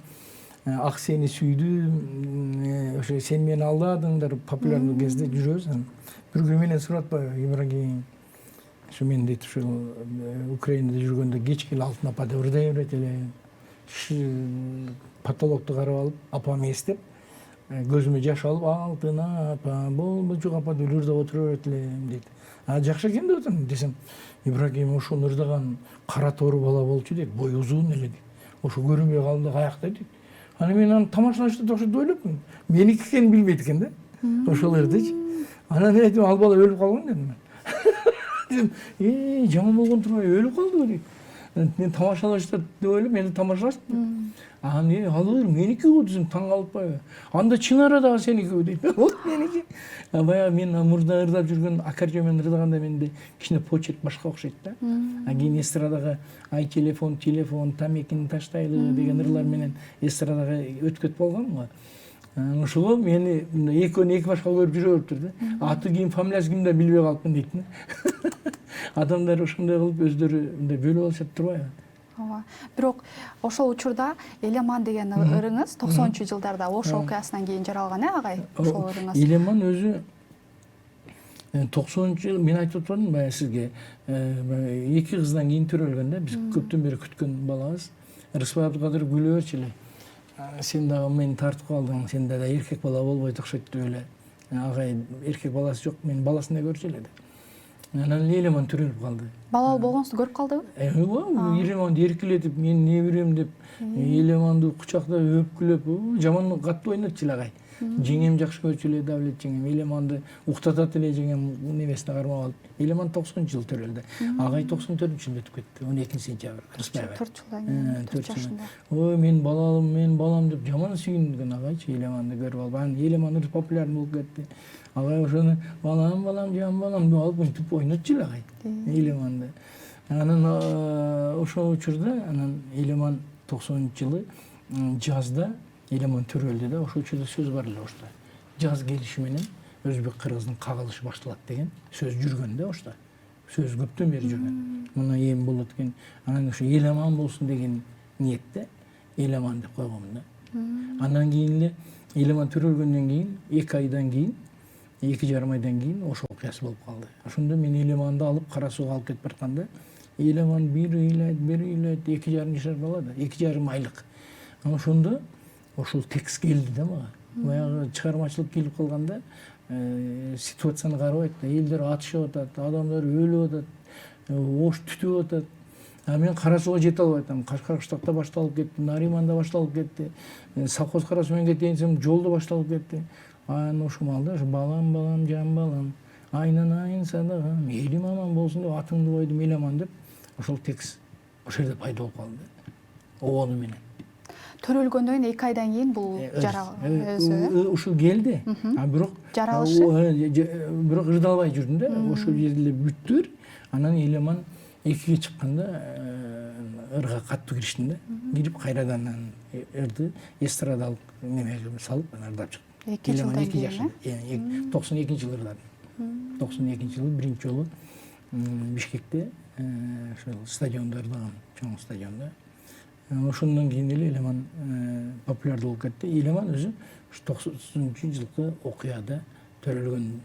ак сени сүйдүм, ошо сен мени алдадыңдар популярдуу кезде жүрөбүз. Бир күнү менен сурап атпайбы Ибрагим, ошо мен дейт ушул Украинада жүргөндө кечки Алтын апа деп ырдай берет элем. Потолокту карап алып, апам эстеп, көзүмө жаш алып, Алтын апа, болбочу апа деп ырдап отура берет элем дейт. Жакшы экен деп атам десем, Ибрагим ошону ырдаган кара тору бала болчу дейт, бою узун эле дейт. Ошо көрүнбөй калды каякта дейт. Аны мен аны тамашалашты ошо ойлопмун. Меники экенин билбейт экен да. Ошол ырдычы. Анан мен айтам, ал бала өлүп калган дедим мен. Дедим, жаман болгон турбайбы, өлүп калдыбы дейт. Мен тамашалашты деп ойлоп, мени тамашалаштым. Алыр меники го десем таң калыппайбы? Анда чын арада сеники дейт. Вот меники. Баягы мен мурда ырдап жүргөн аккордеон ырдаганда менде кичине почерк башка окшойт да. Кийин эстрадага ай телефон, тамекини таштайлы деген ырлар менен эстрадага өткөт болгон го. Ошого мени экөөнү эки башка көрүп жүрө бериптир да. Аты ким, фамилиясы ким деп билбей калыпмын дейт. Адамдар ошондой кылып өздөрү мындай бөлүп алышат турбайбы? Ооба. Бирок ошол учурда Элеман деген ырыңыз 90-жылдарда Ош окуясынан кийин жаралган агай? Ошол ырыңыз. Элеман өзү 90-жыл мен айтып атпадым баягы сизге, эки кыздан кийин төрөлгөн да, биз көптөн бери күткөн балабыз. Рыспай Абдыкадыров күлө берчү эле. Сен дагы мени тартып калдың, сен да эркек бала болбойт окшойт деп эле. Агай эркек баласы жок, менин баласындай көрчү эле деп. Анан Элеман төрөлүп калды. Балалуу болгонсузду көрүп калдыбы? Элеманды эркелетип, мен неберем деп, Элеманды кучактап өпкүлөп, жаман катуу ойнотчу эле агай. Жеңем жакшы көрчү эле, Давлет жеңем. Элеманды уктатат эле жеңем небесине кармап алып. Элеман 90-жыл төрөлдү. Агай 94-жылы өтүп кетти. 12-сентябрь. Кырсбаева. 4 жылдан 4 жашында. Ой, мен балам деп жаман сүйүнгөн агайчы Элеманды көрүп алып. Анан Элеман популярный болуп кетти. Агай ошону балам, жан балам деп алып мынтип ойнотчу эле агай. Элеманды. Анан ошол учурда анан Элеман 90-жылы жазда Элеман төрөлдү да, ошол учурда сөз бар эле ошто. Жаз келиши менен өзбек кыргыздын кагылышы башталат деген сөз жүргөн да ошто. Сөз көптөн бери жүргөн. Мына эми болот экен. Анан ошо эл аман болсун деген ниетте Элеман деп койгом да. Андан кийин эле Элеман төрөлгөндөн кийин 2 айдан кийин 2,5 айдан кийин ошол окуясы болуп калды. Ошондо мен Элеманды алып Кара Сууга алып кетип баратканда Элеман бир ыйлайт, 2,5 жашар бала да, 2,5 айлык. Ошондо ошол текст келди да мага. Баягы чыгармачылык келип калганда ситуацияны карабайт да, элдер атышып атат, адамдар өлүп атат, ош түтүп атат. А мен Кара Сууга жете албай атам. Кашкаркыштакта башталып кетти, Нариманда башталып кетти, совхоз Кара Суу менен кетейинсем жолдо башталып кетти. Анан ошол маалда балам, жан балам, айнан садагам, элим аман болсун деп атыңды койдум Элеман деп ошол текст ошол жерде пайда болуп калды. Обону менен. Төрөлгөндөн кийин 2 айдан кийин бул жара өзү ушул келди. А бирок ырдалбай жүрдүм да. Ошол жерде эле бүттүр. Анан Элеман 2-ге чыкканда ырга каттуу кириштим да. Кирип кайрадан ырды эстрадалык немеге салып ырдап чыктым. 2 жылдан кийин 92-жылы ырдадым. 92-жылы биринчи жолу Бишкекте ошол стадиондо ырдагам, чоң стадиондо. Ошондон кийин эле Элеман популярдуу болуп кетти. Элеман өзү 90-жылкы окуяда төрөлгөн.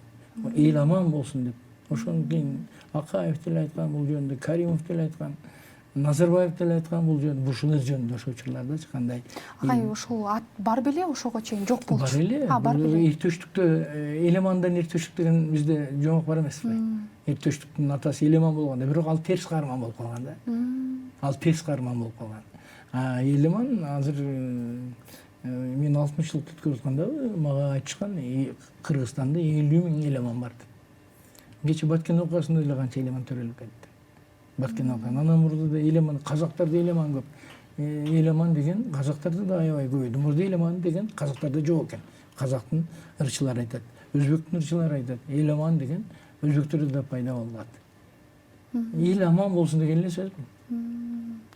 Эл аман болсун деп. Ошондон кийин Акаев деле айткан бул жөнүндө, Каримов деле айткан, Назарбаев деле айткан бул жөнүндө, ушулар жөнүндө ошол учурлардачы кандай. Агай ушул ат бар беле ошого чейин жок болчу. Бар эле. Бар беле. Эртөштүктө Элемандан эртөштүк деген бизде жомок бар эмеспи? Эртөштүктүн атасы Элеман болгон да, бирок ал терс каарман болуп калган да. Ал терс каарман болуп калган. Элеман азыр мен 60 жыл өткөрүп атканда мага айтышкан Кыргызстанда 50 000 Элеман бар деп. Кече Баткен окуясында эле канча Элеман төрөлүп кетти. Баткен окуясында анан мурда да Элеман, казактарда Элеман көп. Элеман деген казактарда да аябай көп. Мурда Элеман деген казактарда жок экен. Казактын ырчылары айтат, өзбектин ырчылары айтат. Элеман деген өзбектерде да пайда болгон ат. Эл аман болсун деген эле сөз.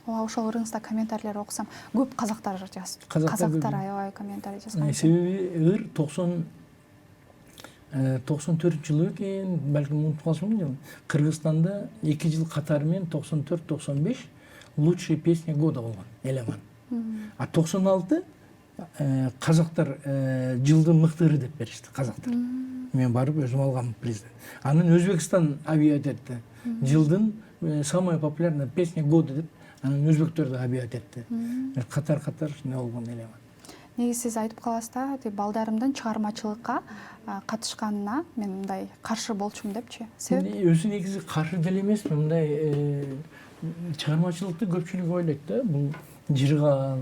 Ошол ырыңызда комментарийлер окусам, көп казактар жазып. Казактар аябай комментарий жазган. Себеби ыр 94-жылы экен, балким унутуп калышмын. Кыргызстанда 2 жыл катары менен 94-95 лучшая песня года болгон Элеман. А 96 казактар жылдын мыкты ыры деп беришти казактар. Мен барып өзүм алгам призди. Анан Өзбекстан объявить этти. Жылдын самая популярная песня года деп анан өзбектер да объявить этти. Катар ушундай болгон Элеман. Неги сиз айтып каласыз да, балдарымдын чыгармачылыкка катышканына мен мындай каршы болчумун депчи. Себеп? Өзү негизи каршы деле эмесмин. Мындай чыгармачылыкты көпчүлүк ойлойт да, бул жыргал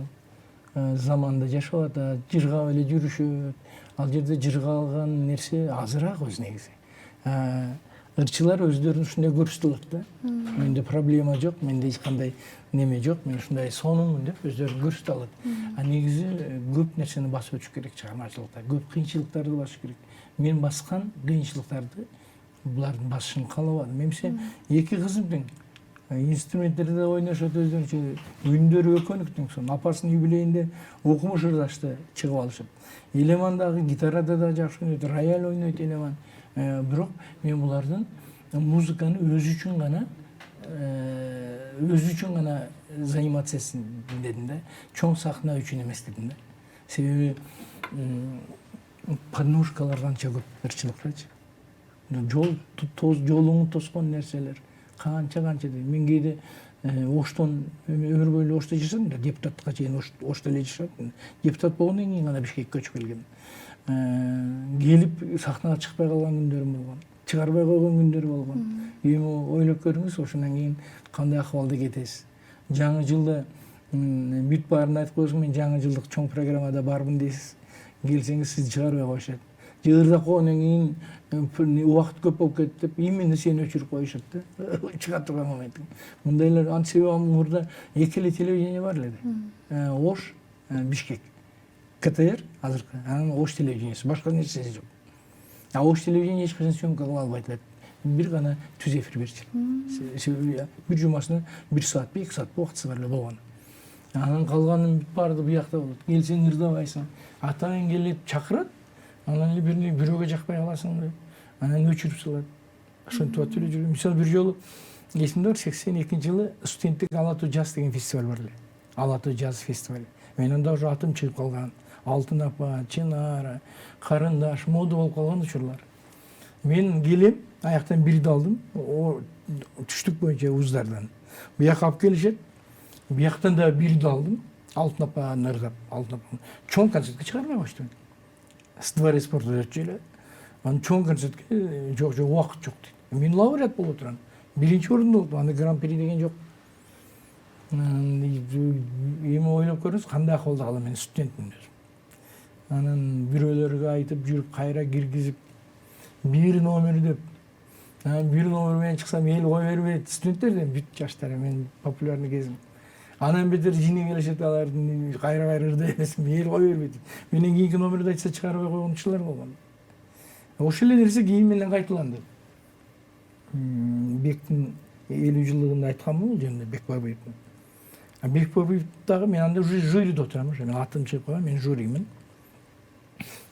заманда жашап атат, жыргап эле жүрүшөт. Ал жерде жыргалган нерсе азыраак өзү негизи. Ырчылар өздөрүн ушундай көрсөтө алат да. Менде проблема жок, менде эч кандай неме жок, мен ушундай сонуммун деп өздөрү көрсөтө алат. А негизи көп нерсени басып өтүш керек чыгармачылыкта. Көп кыйынчылыктарды басыш керек. Мен баскан кыйынчылыктарды булардын басышын каалабадым. Менимче эки кызым тең. Инструменттерде ойношот өздөрүнчө, үндөрү экөөнүктүң сон апасынын юбилейинде окумуш ырдашты чыгып алышып. Элеман дагы гитарада да жакшы ойнойт, рояль ойнойт Элеман. Бирок мен булардын музыканы өзү үчүн гана заниматься этсин дедим да. Чоң сахна үчүн эмес дедим да. Себеби подножкалар канча көп ырчылыктачы. Жолуңду тоскон нерселер канча дейм. Мен кээде Оштон өмүр бою Ошто жашадым да, депутаттыкка чейин Ошто эле жашадым. Депутат болгондон кийин гана Бишкекке көчүп келгем. Келип сахнага чыкпай калган күндөрүм болгон. чыгарбай койгон күндөр болгон. Эми ойлоп көрүңүз, ошондон кийин кандай акыбалда кетесиз. Жаңы жылда бүт баарын айтып коесуң, мен жаңы жылдык чоң программада бармын дейсиз. Келсеңиз сизди чыгарбай коюшат. Жыгырдап койгондон кийин убакыт көп болуп кетти деп именно сени өчүрүп коюшат да. Чыга турган моментиң. Мындайлар антип мурда эки эле телевидение бар эле. Ош, Бишкек. КТР азыркы, анан Ош телевидениеси, башка нерсеси жок. А Ош телевидение эч качан съемка кыла албайт эле. Бир гана түз эфир берчү. Бир жумасына 1 саат, 2 саат убактысы бар эле болгон. Анан калганын баары буякта болот. Келсең ырдабайсың. Атаң келип чакырат. Анан эле бирөөгө жакпай каласың деп. Анан өчүрүп салат. Ошентип атып эле жүргөм. Мисалы бир жолу эсимде бар, 82-жылы студенттик Ала Тоо Jazz деген фестиваль бар эле. Ала Тоо Jazz фестиваль. Мен анда уже атым чыгып калган. Алтын апа, Чынара, Карындаш, мода болуп калган учурлар. Мен келем, аяктан бирди алдым. Түштүк боюнча вуздардан. Буяка алып келишет. Бияктан да бирди алдым. Алтын апа ырдап, Алтын апа. Чоң концертке чыгарбай баштадым. С дворец спорта өтчү эле. Анан чоң концертке жок убакыт жок дейт. Мен лауреат болуп отурам. Биринчи орунда болдум. Анда гран-при деген жок. Эми ойлоп көрүңүз, кандай акыбалда калам мен студентмин. Анан бирөөлөргө айтып жүрүп, кайра киргизип, бир номер деп. Бир номер менен чыксам эл кой бербейт. Студенттерден бүт жаштар, мен популярный кезим. Анан бетер жине келишет, алардын кайра ырдай бересиң, эл кой бербейт. Менен кийинки номерди айтса чыгарбай койгон учурлар болгон. Ошол эле нерсе кийин менен кайталанды. Бектин 50 жылдыгында айтканмын бул жерде, Бек Бабиевдин. Бек Бабиев дагы мен анда уже жюриде отурам, ошо мен атым чыгып калган, мен жюримин.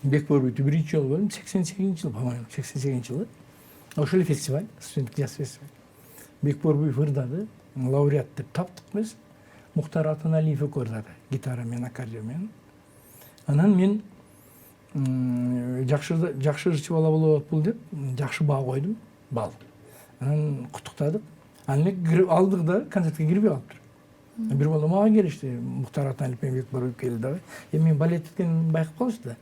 Бек Бабиевди биринчи жолу көрдүм, 88-жылы, по-моему, 88-жылы. Ошол эле фестиваль, студенттик jazz фестиваль. Бек Бабиев ырдады, лауреат деп таптык биз. Мухтар Атаналиев экөө ырдады, гитара менен, аккордеон менен. Анан мен жакшы ырчы бала болот бул деп, жакшы баа койдум, бал. Анан куттуктадык. Анан алдык да концертке кирбей калыптыр. Бир бала мага келишти, Мухтар Атаналиев менен Бек Бабиев келди дагы. Мен балет эткенин байкап калышты да.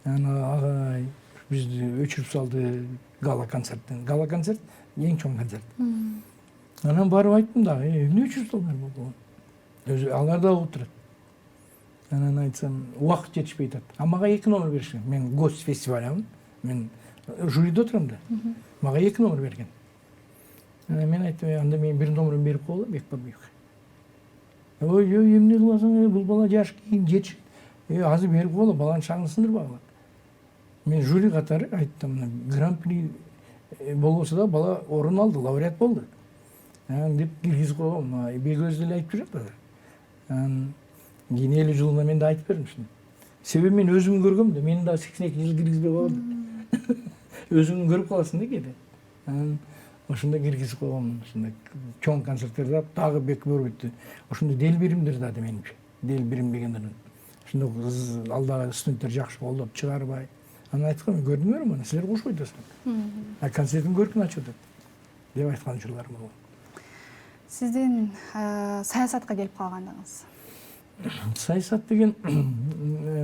Анан агай бизди өчүрүп салды гала концерттен. Гала концерт эң чоң концерт. Анан барып айттым дагы, эмне өчүрүп салдыңар бул? Өзү алар да угуп турат. Анан айтсам, убакыт жетишпей атат. А мага 2 номер беришкен. Мен гость фестивалямын. Мен жюриде отурам да. Мага 2 номер берген. Мен айттым, анда мен 1 номерин берип коелам Бек Бабиевге. Ой, эмне кыласың, бул бала жаш кийин жетиш. Азыр берип коела, баланын шаңын сындырбагыла. Мен жюри катары айттым, гран-при болбосо да бала орун алды, лауреат болду. Деп киргизип койгом. Бек өзү эле айтып жүрөт азыр. Кийин 50 жылында мен да айтып бердим ушуну. Себеби мен өзүм көргөм да, мени да 82 жыл киргизбей койду. Өзүң көрүп каласың да кээде. Ошондо киргизип койгом, ушундай чоң концерттерде дагы Бек Бабиевди. Ошондо дел биримдер да менимче. Дел бирим дегендер. Ошондо алдагы студенттер жакшы колдоп чыгарбай. Анан айткам, көрдүңөрбү, мына силер кошпойт атасыңар. Концерттин көркүн ачып атат деп айткан учурларым болгон. Сиздин саясатка келип калгандыгыңыз. Саясат деген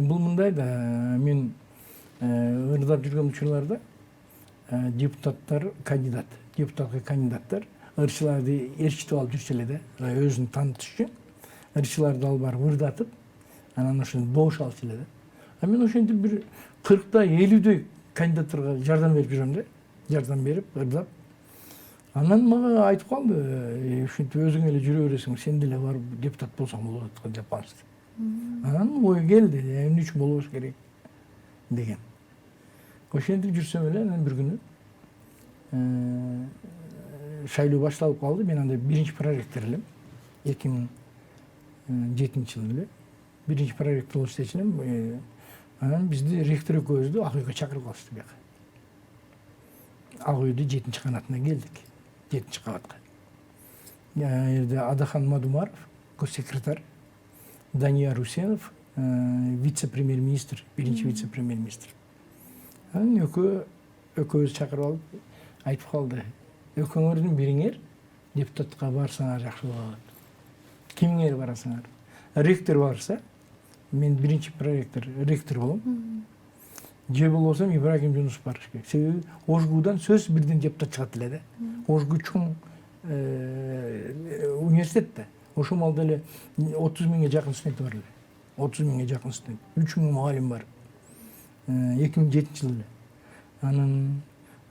бул мындай да, мен ырдап жүргөн учурларда депутаттар, депутатка кандидаттар ырчыларды ээрчитип алып жүрчү эле да, өзүн таанытыш үчүн ырчыларды алып барып ырдатып, анан ошону добуш алчу эле да. А мен ошентип бир 40 50 кандидаттарга жардам берип жүрөм да, жардам берип ырдап. Анан мага айтып калды, ушинтип өзүң эле жүрө бересиң, сен деле барып депутат болсоң болот деп калышты. Анан ой келди, эмне үчүн болбош керек деген. Ошентип жүрсөм эле, анан бир күнү шайлоо башталып калды. Мен анда биринчи проректор элем. 2007-жылы эле биринчи проректор болуп иштечү элем. Анан бизди ректор экөөбүздү Ак үйгө чакырып алышты бияка. Ак үйдүн 7-чи канатына келдик. 7-чи кабатка. Жерде Адахан Мадумаров, госсекретарь, Данияр Усенов, вице-премьер-министр, биринчи вице-премьер-министр. Анан экөөбүз чакырып алып айтып калды. Экөөңөрдүн бириңер депутатка барсаңар жакшы болот. Кимиңер барасыңар? Ректор барса, мен биринчи проректор, ректор болом. же болбосо Ибрагим Жунусов барыш керек. Себеби Ошгудан сөз бирден депутат чыгат эле да. Ошгу чоң университет да. Ошол малда эле 30 миңге жакын студент бар эле. 30 миңге жакын студент. 3 миң мугалим бар. 2007 жылы эле.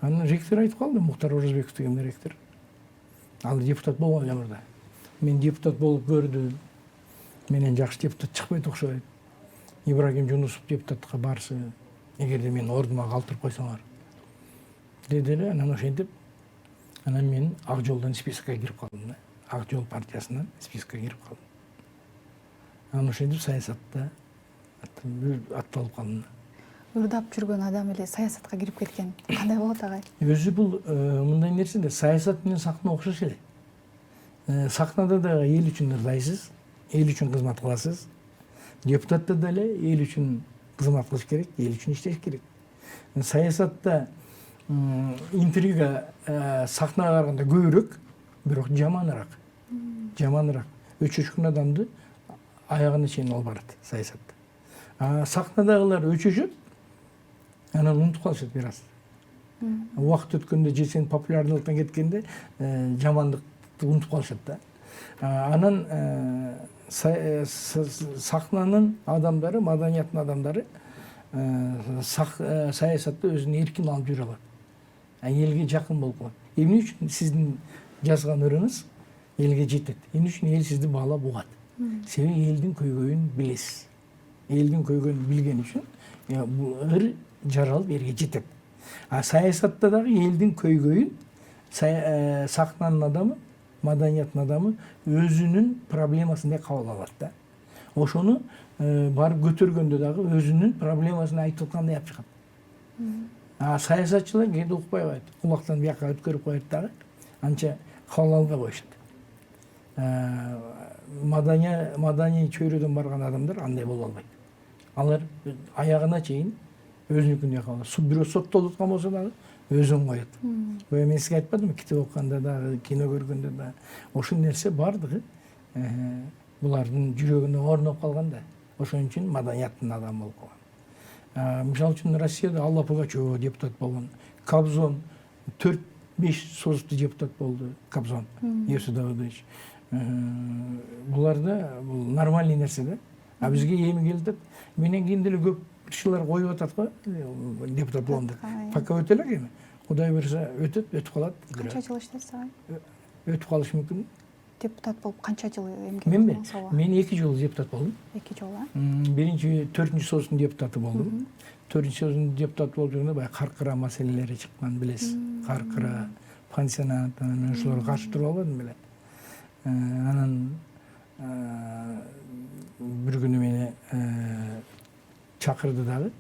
Анын ректор айтып калды, Мухтар Оразбеков деген ректор. Ал депутат болгон эле мурда. Мен депутат болуп көрдүм. Менен жакшы депутат чыкпайт окшойт. Ибрагим Жунусов депутатка барсы, эгерде мен ордума калтырып койсоңор. Деди эле, анан ошентип, анан мен Ак Жолдон спискке кирип калдым да. Ак Жол партиясынан спискке кирип калдым. Анан ошентип саясатта атталып калдым. Ырдап жүргөн адам эле саясатка кирип кеткен. Кандай болот агай? Өзү бул мындай нерсе да, саясат менен сахна окшош эле. Сахнада да эл үчүн ырдайсыз, эл үчүн кызмат кыласыз. Депутатта деле эл үчүн кызмат кылыш керек, эл үчүн иштеш керек. Саясатта интрига сахнага караганда көбүрөөк, бирок жаманыраак. Өчөшкөн адамды аягына чейин алып барат саясатта. Сахнадагылар өчөшөт, анан унутуп калышат бир аз. Убакыт өткөндө же сен популярдылыктан кеткенде жамандыкты унутуп калышат да. Анан сахнанын адамдары, маданияттын адамдары саясатты өзүнүн эркин алып жүрө алат. Элге жакын болуп калат. Эмне үчүн сиздин жазган ырыңыз элге жетет? Эмне үчүн эл сизди баалап угат? Себеби элдин көйгөйүн билесиз. Элдин көйгөйүн билген үчүн бул ыр жаралып элге жетет. Саясатта дагы элдин көйгөйүн сахнанын адамы, маданияттын адамы өзүнүн проблемасын кабыл алат да. Ошону барып көтөргөндө дагы өзүнүн проблемасын айтып аткандай алып чыгат. Саясатчылар кээде укпай коет. Кулактан бияка өткөрүп коет дагы. Анча кабыл албай коюшат. Маданий чөйрөдөн барган адамдар андай боло албайт. Алар аягына чейин өзүнүкүн кабыл алат. Бирөө соттолуп аткан болсо дагы өзүн коет. Мен сизге айтпадымбы, китеп окуганда дагы, кино көргөндө да ошол нерсе бардыгы булардын жүрөгүнө орноп калган да. Ошон үчүн маданияттын адамы болуп калган. Мисалы үчүн Россияда Алла Пугачева депутат болгон, Кобзон 4-5 созуктуу депутат болду. Кобзон Евсей Давыдович. Буларда бул нормальный нерсе да. Бизге эми келди. Менен кийин деле көп кишилер коюп атат го депутат болгон деп. Пока өтө элек эми. Кудай буйрса өтүп калат. Канча жыл иштесиз? Өтүп калышы мүмкүн. Депутат болуп канча жыл эмгек кылдыңыз? Мен 2 жыл депутат болдум. 2 жыл, Биринчи 4-чү союздун депутаты болдум. 4-чү союздун депутаты болуп жүргөндө баягы каркыра маселелери чыккан, билесиз. Каркыра, пансионат, анан ошолорго каршы туруп албадым беле. Анан бир күнү мени чакырды дагы.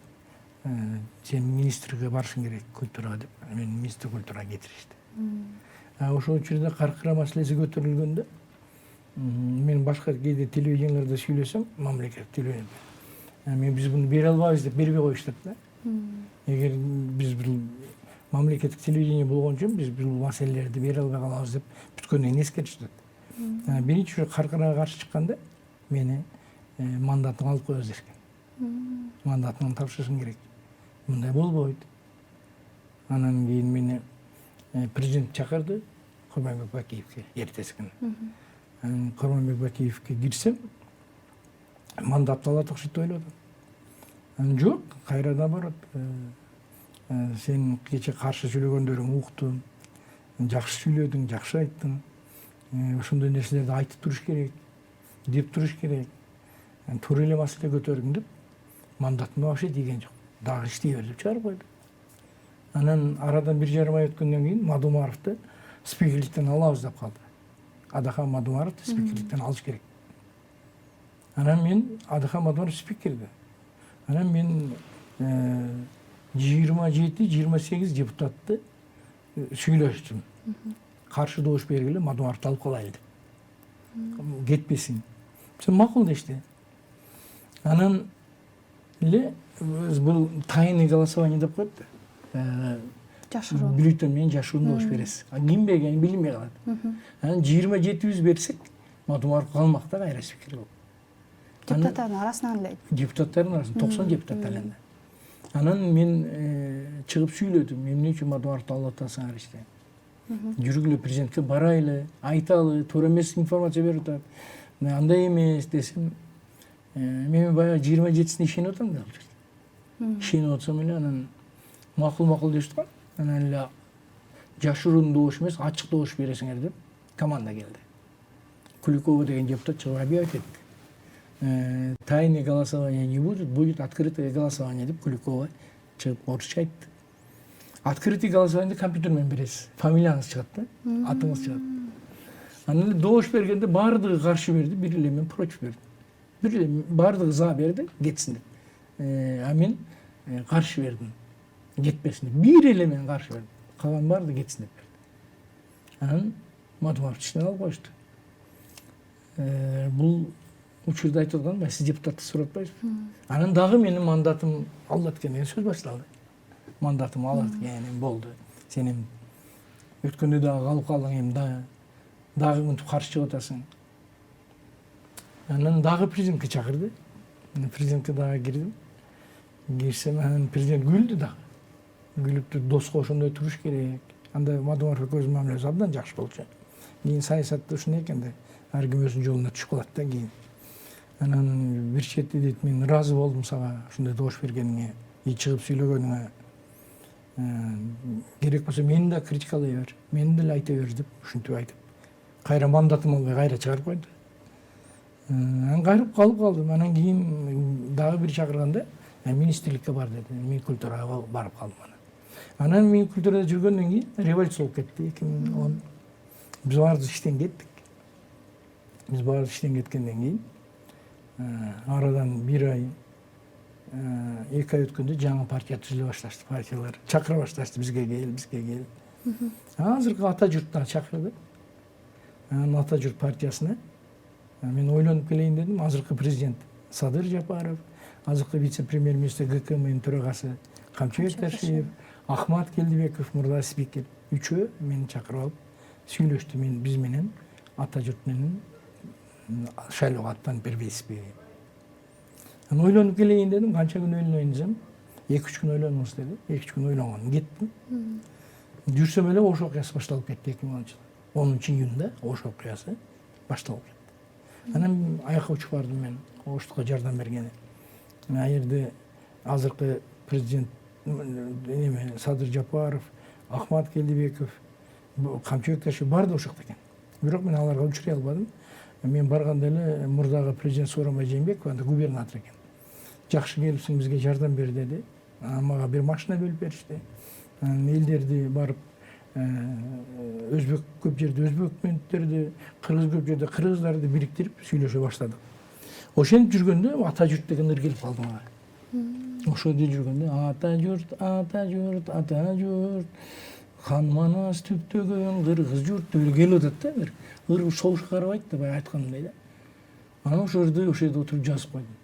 Сен министрге барышың керек, культурага деп. Мен министр культурага кетиришти. Ошол учурда каркыра маселеси көтөрүлгөндө мен башка кээде телевиденияларда сүйлөсөм, мамлекеттик телевидение, биз буну бере албайбыз деп бербей коюштат да. Эгер биз бул мамлекеттик телевидение болгон үчүн биз бул маселелерди бере албай калабыз деп бүткөндөн эскертишти. Биринчи каркырага каршы чыкканда мени мандатын алып коебуз дешкен. Мандатын тапшырышың керек. Мындай болбойт. Анан кийин мени президент чакырды Курманбек Бакиевке эртеси күнү. Курманбек Бакиевке кирсем, мандатты алат окшойт деп ойлодум. Жок, кайрадан барат. Сен кече каршы сүйлөгөндөрүң уктум. Жакшы сүйлөдүң, жакшы айттың. Ошондой нерселерди айтып туруш керек, деп туруш керек. Туура эле маселе көтөрдүң деп мандатыма вообще тийген жок. Дагы иштей бер деп чыгарып койду. Анан арадан 1,5 ай өткөндөн кийин Мадумаровду спикерликтен алабыз деп калды. Адахан Мадумаровду спикерликтен алыш керек. Анан мен Адахан Мадумаров спикерди. Анан мен 27-28 депутатты сүйлөштүм. Каршы добуш бергиле, Мадумаровду алып калайлы деп. Кетпесин. Сен макул дешти. Анан эле бул тайный голосование деп коет да. Жашыруу. Бюллетень менен жашыруун добуш бересиз. Ким бергени билинбей калат. Анан 27 берсек, Мадумаров калмак да кайра спикер болуп. Депутаттардын арасынан эле. Депутаттардын арасынан 90 депутат алында. Анан мен чыгып сүйлөдүм, эмне үчүн Мадумаровду алып атасыңар иште. Жүргүлө президентке барайлы, айталы, туура эмес информация берип атат. Андай эмес десем, мен баягы 27-сине ишенип атам да ал жерде. Ишенип атсам эле анан макул дешти го. Анан эле жашыруун добуш эмес, ачык добуш бересиңер деп команда келди. Куликова деген депутат чыгып объявить этти. Тайное голосование не будет, будет открытое голосование деп Куликова чыгып орусча айтты. Открытый голосование компьютер менен бересиз. Фамилияңыз чыгат да, атыңыз чыгат. Анан эле добуш бергенде баардыгы каршы берди, бир эле мен против бердим. Бир эле баардыгы за берди, кетсин деп. А мен каршы бердим. Кетпесин деп. Бир эле мен каршы бердим. Калган баардыгы кетсин деп берди. Анан Мадумаров ичинен алып коюшту. Бул учурда айтып атканым, сиз депутаттык сурап атпайсызбы? Анан дагы менин мандатым алат экен деген сөз башталды. Мандатым алат экен, болду. Сен эми өткөндө дагы калып калдың, эми дагы мынтип каршы чыгып атасың. Анан дагы президентке чакырды. Президентке дагы кирдим. Кирсем, анан президент күлдү дагы. Күлүп доска ошондой туруш керек. Анда Мадумаров көз мамилеси абдан жакшы болчу. Кийин саясатта ушундай экен да, ар ким өзүнүн жолуна түшүп калат да кийин. Анан бир чети дейт, мен ыраазы болдум сага ушундай добуш бергениңе, чыгып сүйлөгөнүңө. Керек болсо мени да критикалай бер, мени деле айта бер деп ушинтип айтып, кайра мандатым албай кайра чыгарып койду. Анан кайрып калып калдым. Анан кийин дагы бир чакырганда, министрликке бар деди. Мен культурага барып калдым. Анан мен культурада жүргөндөн кийин революция болуп кетти 2010. Биз баарыбыз иштен кеттик. Биз баарыбыз иштен кеткенден кийин арадан бир ай, 2 ай өткөндө жаңы партия түзүлө башташты, партиялар чакыра башташты, бизге кел. Азыркы ата журттан чакырды. Анан ата журт партиясына мен ойлонуп келейин дедим. Азыркы президент Садыр Жапаров, азыркы вице-премьер-министр ГКМнин төрагасы Камчыбек Ташиев, Ахмат Келдибеков, мурда спикер, үчөө мени чакырып алып сүйлөштү. Биз менен ата журт менен шайлоого аттанып бербейсизби? Анан ойлонуп келейин дедим. Канча күн ойлонойн десем, 2-3 күн ойлонуңуз деди. 2-3 күн ойлонгондон кеттим. Жүрсөм эле Ош окуясы башталып кетти 2010-жылы. 10-июнда Ош окуясы башталып кетти. Анан аякка учуп бардым мен, Оштукка жардам бергени. Ал жерде азыркы президент Садыр Жапаров, Ахмат Келдибеков, Камчыбек Ташиев бар да ошокто экен. Бирок мен аларга учурай албадым. Мен барганда эле мурдагы президент Сооронбай Жээнбеков анда губернатор экен. Жакшы келипсиң, бизге жардам бер деди. Мага бир машина бөлүп беришти. Элдерди барып өзбек көп жерде өзбекменттерди, кыргыз көп жерде кыргыздарды бириктирип сүйлөшө баштадык. Ошентип жүргөндө ата журт деген ыр келип калды мага. Ошондо жүргөндө ата журт, хан манас түптөгөн кыргыз журт деп келип атат да, бир ыр согушка карабайт да, баягы айтканымдай да. Анан ошо жерде отуруп жазып койдум.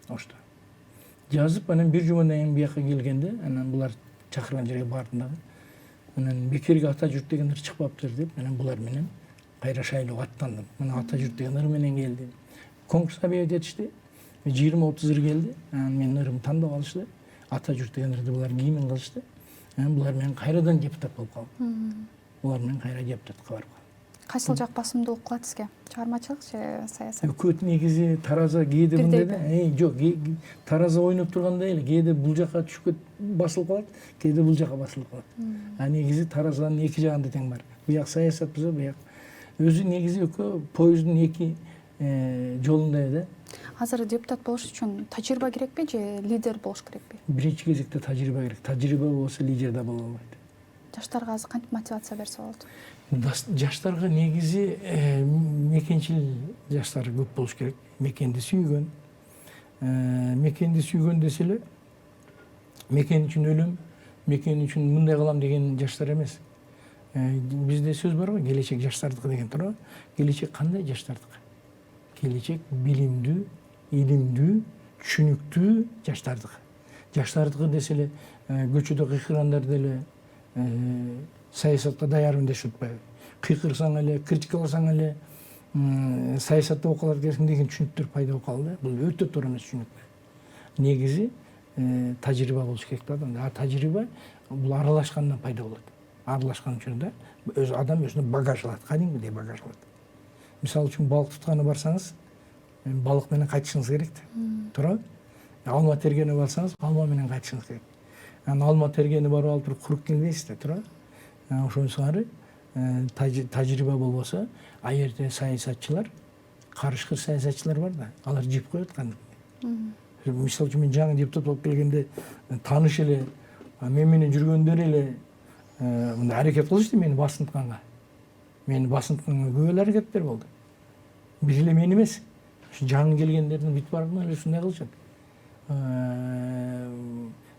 Ошто жазып, анан бир жумадан кийин бияка келгенде, анан булар чакырган жерге бардым дагы. Анан бекерге ата журт деген ыр чыкпаптыр деп, анан булар менен кайра шайлоого аттандым. Мына ата журт деген ыр менен келдим. Конкурс объявить этишти. 20-30 ыр келди. Анан менин ырымды тандап алышты. Ата журт деген ырды булар кийимен кылышты. Анан булар менен кайрадан депутат болуп калдым. Булар менен кайра депутатка барып калдым. Кайсыл жак басымдуулук кылат сизге? Чыгармачылык же саясат? Көт негизи тараза кээде мындай да. Жок, тараза ойноп тургандай эле кээде бул жака түшүп басылып калат, кээде бул жака басылып калат. А негизи таразанын эки жагында тең бар. Буяк саясат болсо, буяк өзү негизи экөө поезддун эки жолундай да. Азыр депутат болуш үчүн тажрыйба керекпи же лидер болуш керекпи? Биринчи кезекте тажрыйба керек. Тажрыйба болсо лидер да боло албайт. Жаштарга азыр кантип мотивация берсе болот? Жаштарга негизи мекенчил жаштар көп болуш керек. Мекенди сүйгөн. Мекенди сүйгөн десе эле, мекен үчүн өлөм, мекен үчүн мындай кылам деген жаштар эмес. Бизде сөз бар го, келечек жаштардыкы деген турат. Келечек кандай жаштардыкы? Келечек билимдүү, илимдүү, түшүнүктүү жаштардыкы. Жаштардыкы десе эле, көчөдө кыйкырандар деле саясатка даярмын дешип атпайбы. Кыйкырсаң эле, критикаласаң эле, саясатта окалат экенсиң деген түшүнүктөр пайда болуп калды. Бул өтө туура эмес түшүнүк. Негизи тажрыйба болуш керек да адамда. Тажрыйба бул аралашкандан пайда болот. Аралашкан учурда адам өзүнө багаж алат, кадимгидей багаж алат. Мисалы үчүн балык тутканы барсаңыз, балык менен кайтышыңыз керек да. Туурабы? Алма тергени барсаңыз, алма менен кайтышыңыз керек. Алма тергени барып алып туруп куруп келбейсиз да, туурабы? Ошон сыңары тажрыйба болбосо, жерде саясатчылар, карышкыр саясатчылар бар да, алар жеп коет кандайдыр. Мисалы үчүн мен жаңы депутат болуп келгенде тааныш эле, мен менен жүргөндөр эле мындай аракет кылышты мени басынтканга. Мени басынтканга көп эле аракеттер болду. Бир эле мен эмес. Жаңы келгендердин бүт баардыгына эле ушундай кылышат.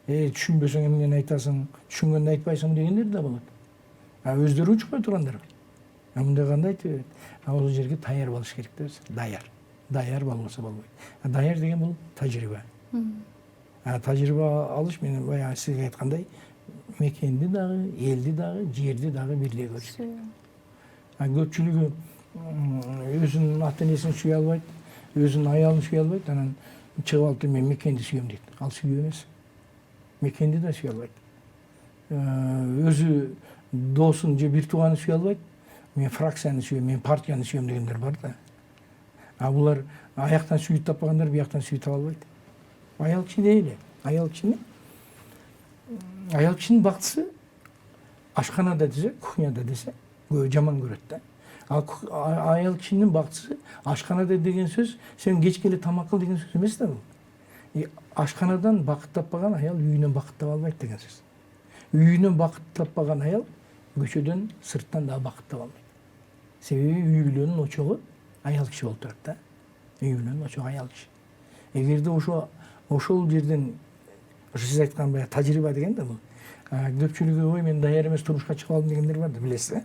Түшүнбөсөң эмнени айтасың, түшүнгөндө айтпайсың дегендер да болот. Өздөрү учпай тургандар бар. Мындай кандай айтып берет. Ал жерге даяр болуш керек да, даяр. Даяр болбосо болбойт. Даяр деген бул тажрыйба. Тажрыйба алыш мен баягы сизге айткандай мекенди дагы, элди дагы, жерди дагы бирдей көрүш керек. Көпчүлүгү өзүнүн ата энесин сүйө албайт, өзүнүн аялын сүйө албайт, анан чыгып алып мен мекенди сүйөм дейт. Ал сүйүү эмес. Мекенди да сүйө албайт. Өзү досун же бир тууганын сүйө албайт. Мен фракцияны сүйөм, мен партияны сүйөм дегендер бар да. Булар аяктан сүйүү таппагандар бияктан сүйүү таба албайт. Аял кишидей эле. Аял кишинин бактысы ашканада десе, кухняда десе, көбү жаман көрөт да. Аял кишинин бактысы ашканада деген сөз, сен кечке эле тамак кыл деген сөз эмес да бул. Ашканадан бакыт таппаган аял үйүнөн бакыт таба албайт деген сөз. Үйүнөн бакыт таппаган аял көчөдөн, сырттан да бакыт таба албайт. Себеби үй бүлөнүн очогу аял киши болуп турат да. Үй бүлөнүн очогу аял киши. Эгерде ошол жерден сиз айткан баягы тажрыйба деген да бул. Көпчүлүгү ой мен даяр эмес турмушка чыгып алдым дегендер бар да, билесиз,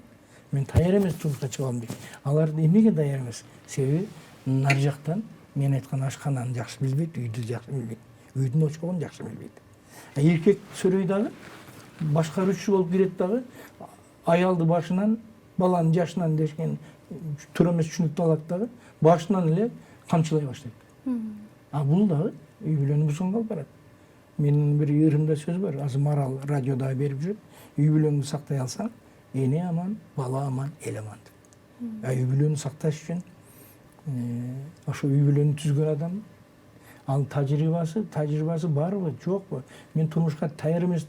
мен даяр эмес турмушка чыгып алдым дейт. Алар эмнеге даяр эмес? Себеби нар жактан мен айткан ашкананы жакшы билбейт, үйдү жакшы билбейт. Үйдүн очогун жакшы билбейт. Эркек сөрөй дагы башкаруучу болуп кирет дагы аялды башынан, баланын жашынан дешкен туура эмес түшүнүктү алат дагы башынан эле камчылай баштайт. Бул дагы үй бүлөнү бузганга алып барат. Менин бир ырымда сөз бар, азыр Марал радиода берип жүрөт. Үй бүлөңдү сактай алсаң, эне аман, бала аман, эл аман деп. Үй бүлөнү сакташ үчүн ошо үй бүлөнү түзгөн адам ал тажрыйбасы барбы, жокпу? Мен турмушка даяр эмес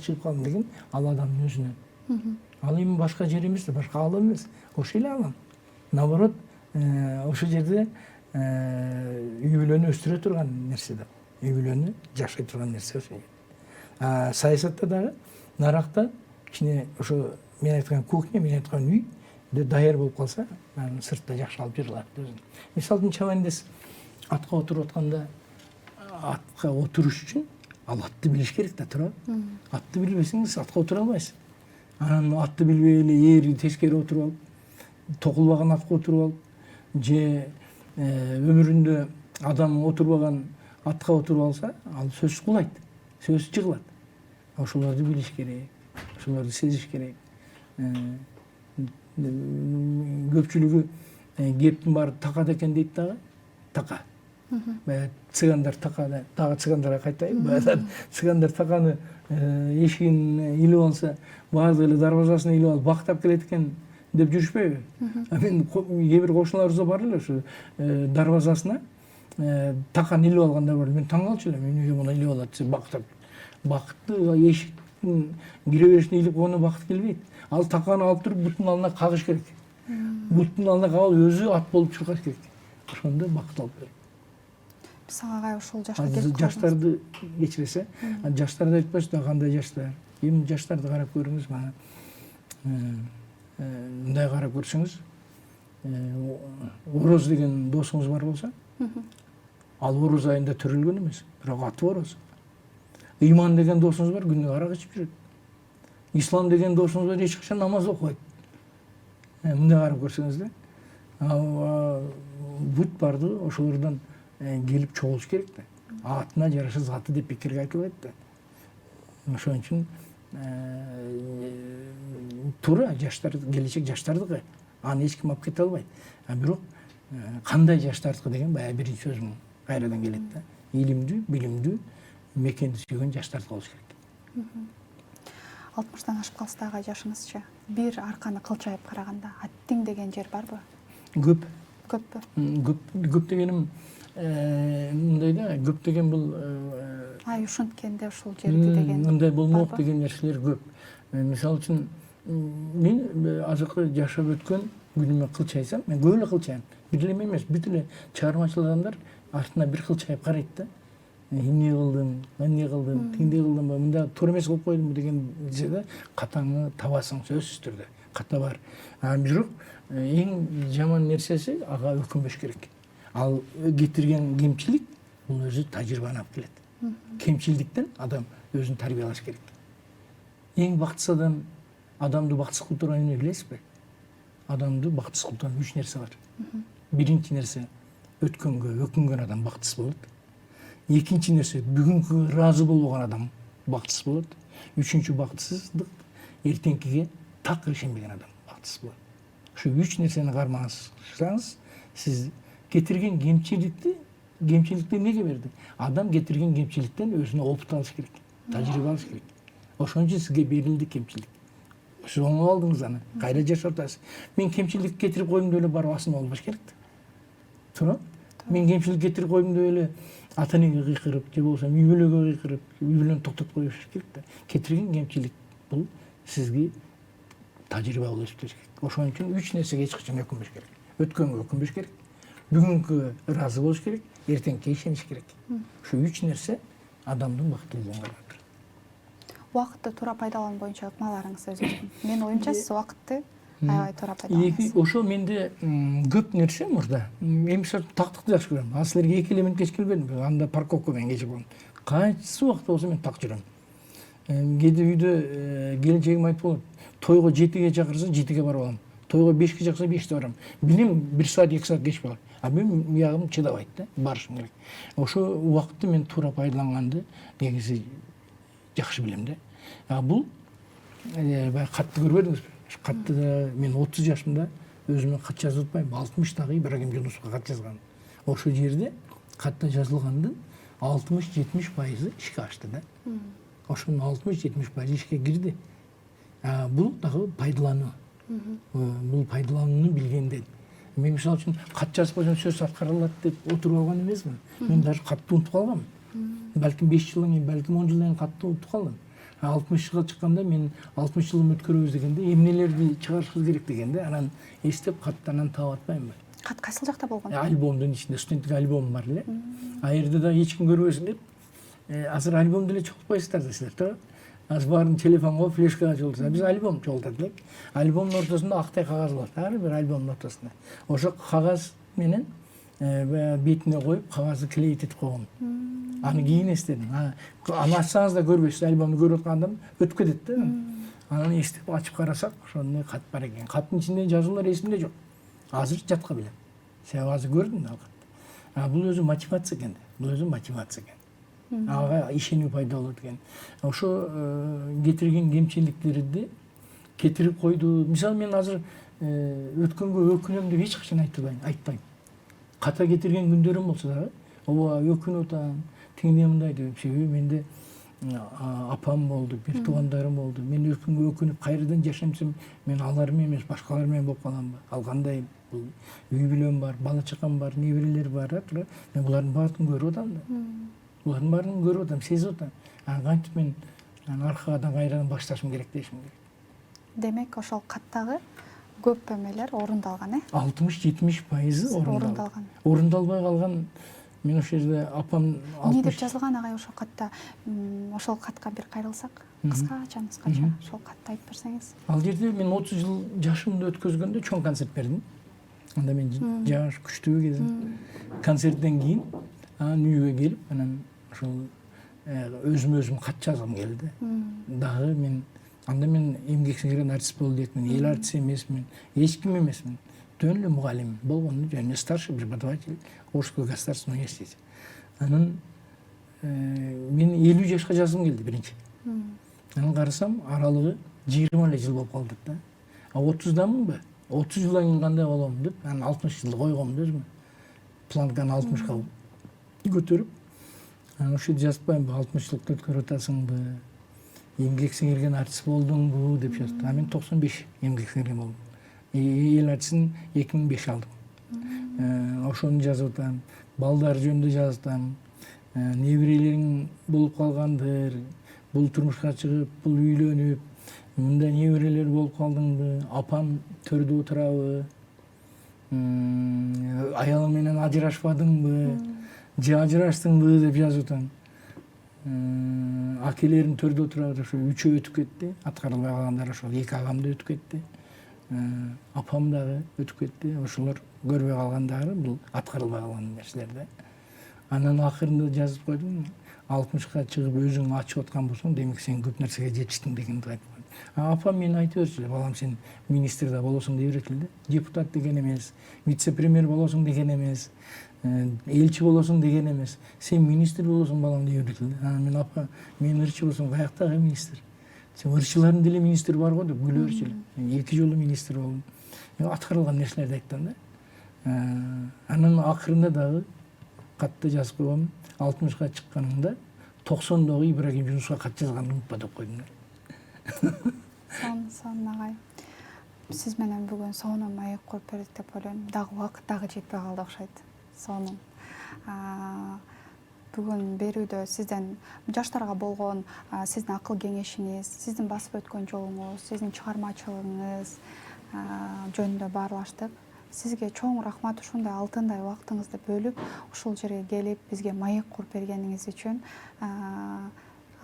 чыгып калдым деген ал адамдын өзүнөн. Ал эми башка жер эмес, башка алам эмес. Ошо эле алам. Наоборот, ошол жерде үй бүлөнү өстүрө турган нерсе да. Үй бүлөнү жашай турган нерсе ошо. Саясатта дагы наракта кичине ошо мен айткан кухня, мен айткан үй даяр болуп калса, сыртта жакшы алып жүрүлат өзүн. Мисалы чабандес атка отуруп атканда, атка отуруш үчүн ал атты билиш керек да, туурабы? Атты билбесеңиз атка отура албайсыз. Анан атты билбей эле ээри тескери отуруп алып, токулбаган атка отуруп алып, же өмүрүндө адам отурбаган атка отуруп алса, ал сөзсүз кулайт, сөзсүз жыгылат. Ошолорду билиш керек, ошолорду сезиш керек. Көпчүлүгү кептин баары такада экен дейт дагы. Така. Баягы цыгандар такада, дагы цыгандарга кайтайын. Баягы цыгандар таканы эшигин илип алса, баардыгы эле дарбазасын илип алып бактап келет экен деп жүрүшпөйбү? Мен кээ бир кошуналарыбызда бар эле ушу дарбазасына таканы илип алгандар бар. Мен таң калчу элем. Эмнеге муну илип алат десе, бактап. Бакытты эшиктин кире беришине илип койгондо бакыт келбейт. Ал таканы алып туруп бутунун алдына кагыш керек. Бутунун алдына кагып өзү ат болуп чуркаш керек. Ошондо бакыт алып берет. Сага ушул жашка келип калдыңыз. Жаштарды кечиресе, жаштарды айтпайсыз да, кандай жаштар. Эми жаштарды карап көрүңүз, мына мындай карап көрсөңүз, Ороз деген досуңуз бар болсо, ал Ороз айында төрөлгөн эмес, бирок аты Ороз. Ыйман деген досуңуз бар, күнүгө арак ичип жүрөт. Ислам деген досуңуз бар, эч качан намаз окубайт. Мындай карап көрсөңүз да, бүт бардыгы ошолордон келип чогулуш керек да. Атына жараша заты деп пикирге айтылбайт да. Ошон үчүн туура жаштар, келечек жаштардыкы. Аны эч ким алып кете албайт. Бирок кандай жаштардыкы деген баягы биринчи сөзүм кайрадан келет да. Илимдүү, билимдүү, мекенди сүйгөн жаштарды болуш керек. 60-тан ашып калса дагы жашыңызчы бир арканы кылчайып караганда аттиң деген жер барбы? Көп. Көппү? Көп дегеним мындай да, көп деген бул Ушинткенде ушул жерди деген. мындай болмок деген нерселер көп. Мисалы үчүн мен азыркы жашап өткөн күнүмө кылчайсам, мен көп эле кылчайм. Бир эле эмес, бүт эле чыгармачыл адамдар артына бир кылчайып карайт да. Эмне кылдым, эмне кылдым, тиңдей кылдымбы, мында туура эмес кылып койдумбу деген жерде катаңы табасың, сөзсүз түрдө. Ката бар. Бирок эң жаман нерсеси ага өкүнбөш керек. Ал кетирген кемчилик бул өзү тажрыйбаны алып келет. Кемчиликтен адам өзүн тарбиялаш керек. Эң бактысыз адамды бактысыз кылып турган эмне билесизби? Адамды бактысыз кылып турган 3 нерсе бар. Биринчи нерсе өткөнгө өкүнгөн адам бактысыз болот. Экинчи нерсе бүгүнкүгө ыраазы болбогон адам бактысыз болот. Үчүнчү бактысыздык эртеңкиге так ишенбеген адам бактысыз болот. Ушу 3 нерсени кармасаңыз, сиз кетирген кемчиликти эмнеге берди? Адам кетирген кемчиликтен өзүнө опыт алыш керек, тажрыйба алыш керек. Ошон үчүн сизге берилди кемчилик. Оңоп алдыңыз аны, кайра жашап атасыз. Мен кемчилик кетирип койдум деп эле барып асылма болбош керек. Туура? Мен кемчилик кетирип койдум деп эле ата энеге кыйкырып, же болбосо үй бүлөгө кыйкырып, үй бүлөнү токтотуп коюш керек да. Кетирген кемчилик бул сизге тажрыйба болуп өтүш керек. Ошон үчүн 3 нерсеге эч качан өкүнбөш керек. Өткөнгө өкүнбөш керек, бүгүнкүгө ыраазы болуш керек, эртеңкиге ишениш керек. Ушу 3 нерсе адамдын бактылуулугун кармап турат. Убакытты туура пайдалануу боюнча ыкмаларыңыз өзүңүздүн. Менин оюмча сиз убакытты аябай туура пайдаланасыз. Ошол менде көп нерсе мурда. Мен тактыкты жакшы көрөм. Ал силерге 2 эле минут кеч келбедимби? Анда парковка менен кечип калдым. Кайсы убакта болсо мен так жүрөм. Кээде үйдө келинчегим айтып болот. Тойго 7-ге чакырса 7-ге барып алам. Тойго 5-ге чакырса 5-те барам. Билем 1 саат 2 саат кеч болот. Мен биягым чыдабайт да, барышым керек. Ошо убакытты мен туура пайдаланганды негизи жакшы билем да. Бул баягы катты көрбөдүңүзбү? Катты да мен 30 жашымда өзүмө кат жазып атпайм. 60-дагы Ибрагим Жунусовго кат жазгам. Ошол жерде катта жазылгандын 60-70% ишке ашты да. Ошонун 60-70% ишке кирди. Бул дагы пайдалануу. Бул пайдаланууну билгенден. Мен мисалы үчүн кат жазып койсом сөз аткарылат деп отуруп алган эмесмин. Мен даже катты унутуп калгам. Балким 5 жылдан кийин, балким 10 жылдан кийин катты унутуп калдым. 60 жылга чыкканда мен 60 жылым өткөрөбүз дегенде эмнелерди чыгарышыбыз керек дегенде анан эстеп каттан таап атпаймынбы? Кат кайсыл жакта болгон? Альбомдун ичинде студенттик альбомум бар эле. Жерде да эч ким көрбөсүн деп азыр альбом деле чогултпайсыздар да силер, туура? Азыр баарын телефонго, флешкага чогултса, биз альбом чогултат элек. Альбомдун ортосунда актай кагаз болот, ар бир альбомдун ортосунда. Ошо кагаз менен бетине коюп, кагазды клейтип койгом. Аны кийин эстедим. Аны ачсаңыз да көрбөйсүз, альбомду көрүп аткан адам өтүп кетет да. Анан эстеп ачып карасак, ошондой кат бар экен. Каттын ичинде жазуулар эсимде жок. Азыр жатка билем. Себеби азыр көрдүм ал катты. Бул өзү мотивация экен. Бул өзү мотивация экен. Ага ишенүү пайда болот экен. Ошо кетирген кемчиликтерди кетирип койду. Мисалы мен азыр өткөнгө өкүнөм деп эч качан айтпайм. Ката кетирген күндөрүм болсо дагы, ооба өкүнүп атам, тиңдей мындай деп. Себеби менде апам болду, бир туугандарым болду. Мен өкүнгө өкүнүп кайрадан жашамсам, мен алар менен эмес, башкалар менен болуп каламбы? Ал кандай? Бул үй бүлөм бар, бала чакам бар, неберелер бар, туура. Мен булардын баарын көрүп атам да. Булардын баарын көрүп атам, сезип атам. Кантип мен аркадан кайрадан башташым керек дешим керек. Демек, ошол каттагы көп эмелер орундалган, 60-70% орундалган. Орундалбай калган. Мен ошол жерде апам эмне деп жазылган агай ошол катта? Ошол катка бир кайрылсак, кыскача ошол катты айтып берсеңиз. Ал жерде мен 30 жыл жашымды өткөзгөндө чоң концерт бердим. Анда мен жаш күчтүү кезим. Концерттен кийин анан үйгө келип, анан ошол өзүм кат жазгым келди. Дагы мен анда мен эмгек сиңирген артист болду элекмин, эл артист эмесмин, эч ким эмесмин. Төн эле мугалим болгону және старший преподаватель Орского государственного университета. Анан мен 50 жашка жазгым келди биринчи. Анан карасам аралыгы 20 эле жыл болуп калды да. 30дамынбы? 30 жылдан кийин кандай болом деп, анан 60 жылды койгом да өзүмө. Планканы 60ка көтөрүп, Ушул жазбайм, 60-жылыкты өткөрүп атасыңбы, эмгек сиңирген артист болдуңбу деп жазып. Мен 95 эмгек сиңирген болдум. Эл артистин 2005 алдым. Ошону жазып атам. Балдар жөнүндө жазып атам. Неберелериң болуп калгандыр, бул турмушка чыгып, бул үйлөнүп, мындай неберелер болуп калдыңбы, апам төрдө отурабы, аялың менен ажырашпадыңбы, же ажыраштыңбы деп жазып атам. Акелерим төрдө отурабы, ошо үчөө өтүп кетти, аткарылбай калгандар ошол 2 агам да өтүп кетти. Апам дагы өтүп кетти, ошолор көрбөй калган дагы бул аткарылбай калган нерселер да. Анан акырында жазып койдум, 60ка чыгып өзүң ачып аткан болсоң, демек сен көп нерсеге жетиштиң дегенди айтып койдум. Апам мен айтып берчү, балам сен министр да болосуң дей берет эле. Депутат деген эмес, вице-премьер болосуң деген эмес, элчи болосуң деген эмес. Сен министр болосуң балам дей берет эле. Мен апа, мен ырчы болсом каяктагы министр? Сен ырчылардын деле министри бар го деп күлө берчү эле. 2 жолу министр болдум. Аткарылган нерселерди айттым да. Анан акырында дагы катты жазып койгом, 60ка чыкканымда 90догу Ибрагим Жунусовго кат жазганды унутпа деп койдум. Сон агай. Сиз менен бүгүн сонун маек куруп бердик деп ойлойм. Дагы убакыт дагы жетпей калды окшойт. Сонун. Бүгүн берүүдө сизден жаштарга болгон сиздин акыл кеңешиңиз, сиздин басып өткөн жолуңуз, сиздин чыгармачылыгыңыз жөнүндө баарлаштык. Сизге чоң рахмат ушундай алтындай убактыңызды бөлүп, ушул жерге келип бизге маек куруп бергениңиз үчүн.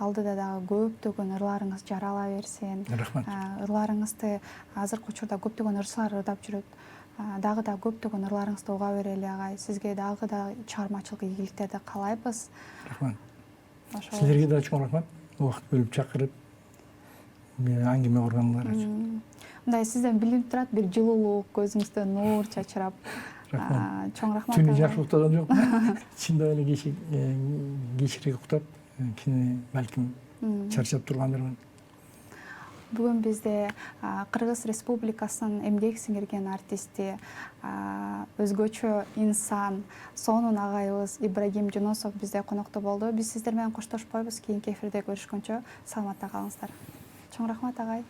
Алдыда дагы көптөгөн ырларыңыз жарала берсин. Рахмат. Ырларыңызды азыркы учурда көптөгөн ырчылар ырдап жүрөт. Дагы да көптөгөн ырларыңызды уга берели агай. Сизге дагы да чыгармачылык ийгиликтерди каалайбыз. Рахмат. Силерге да чоң рахмат. Убакыт бөлүп чакырып, аңгеме курганыңар үчүн. Мындай сизден билинип турат, бир жылуулук, көзүңүздөн нуур чачырап. Рахмат. Чоң рахмат. Түнү жакшы уктаган жокмун. Чындап эле кечирээк уктап, кини балким чарчап тургандырмын. Бүгүн бизде Кыргыз Республикасынын эмгек сиңирген артисти, өзгөчө инсан, сонун агайыбыз Ибрагим Жунусов бизде конокто болду. Биз сиздер менен коштошпойбуз. Кийинки эфирде көрүшкөнчө саламатта калыңыздар. Чоң рахмат агай.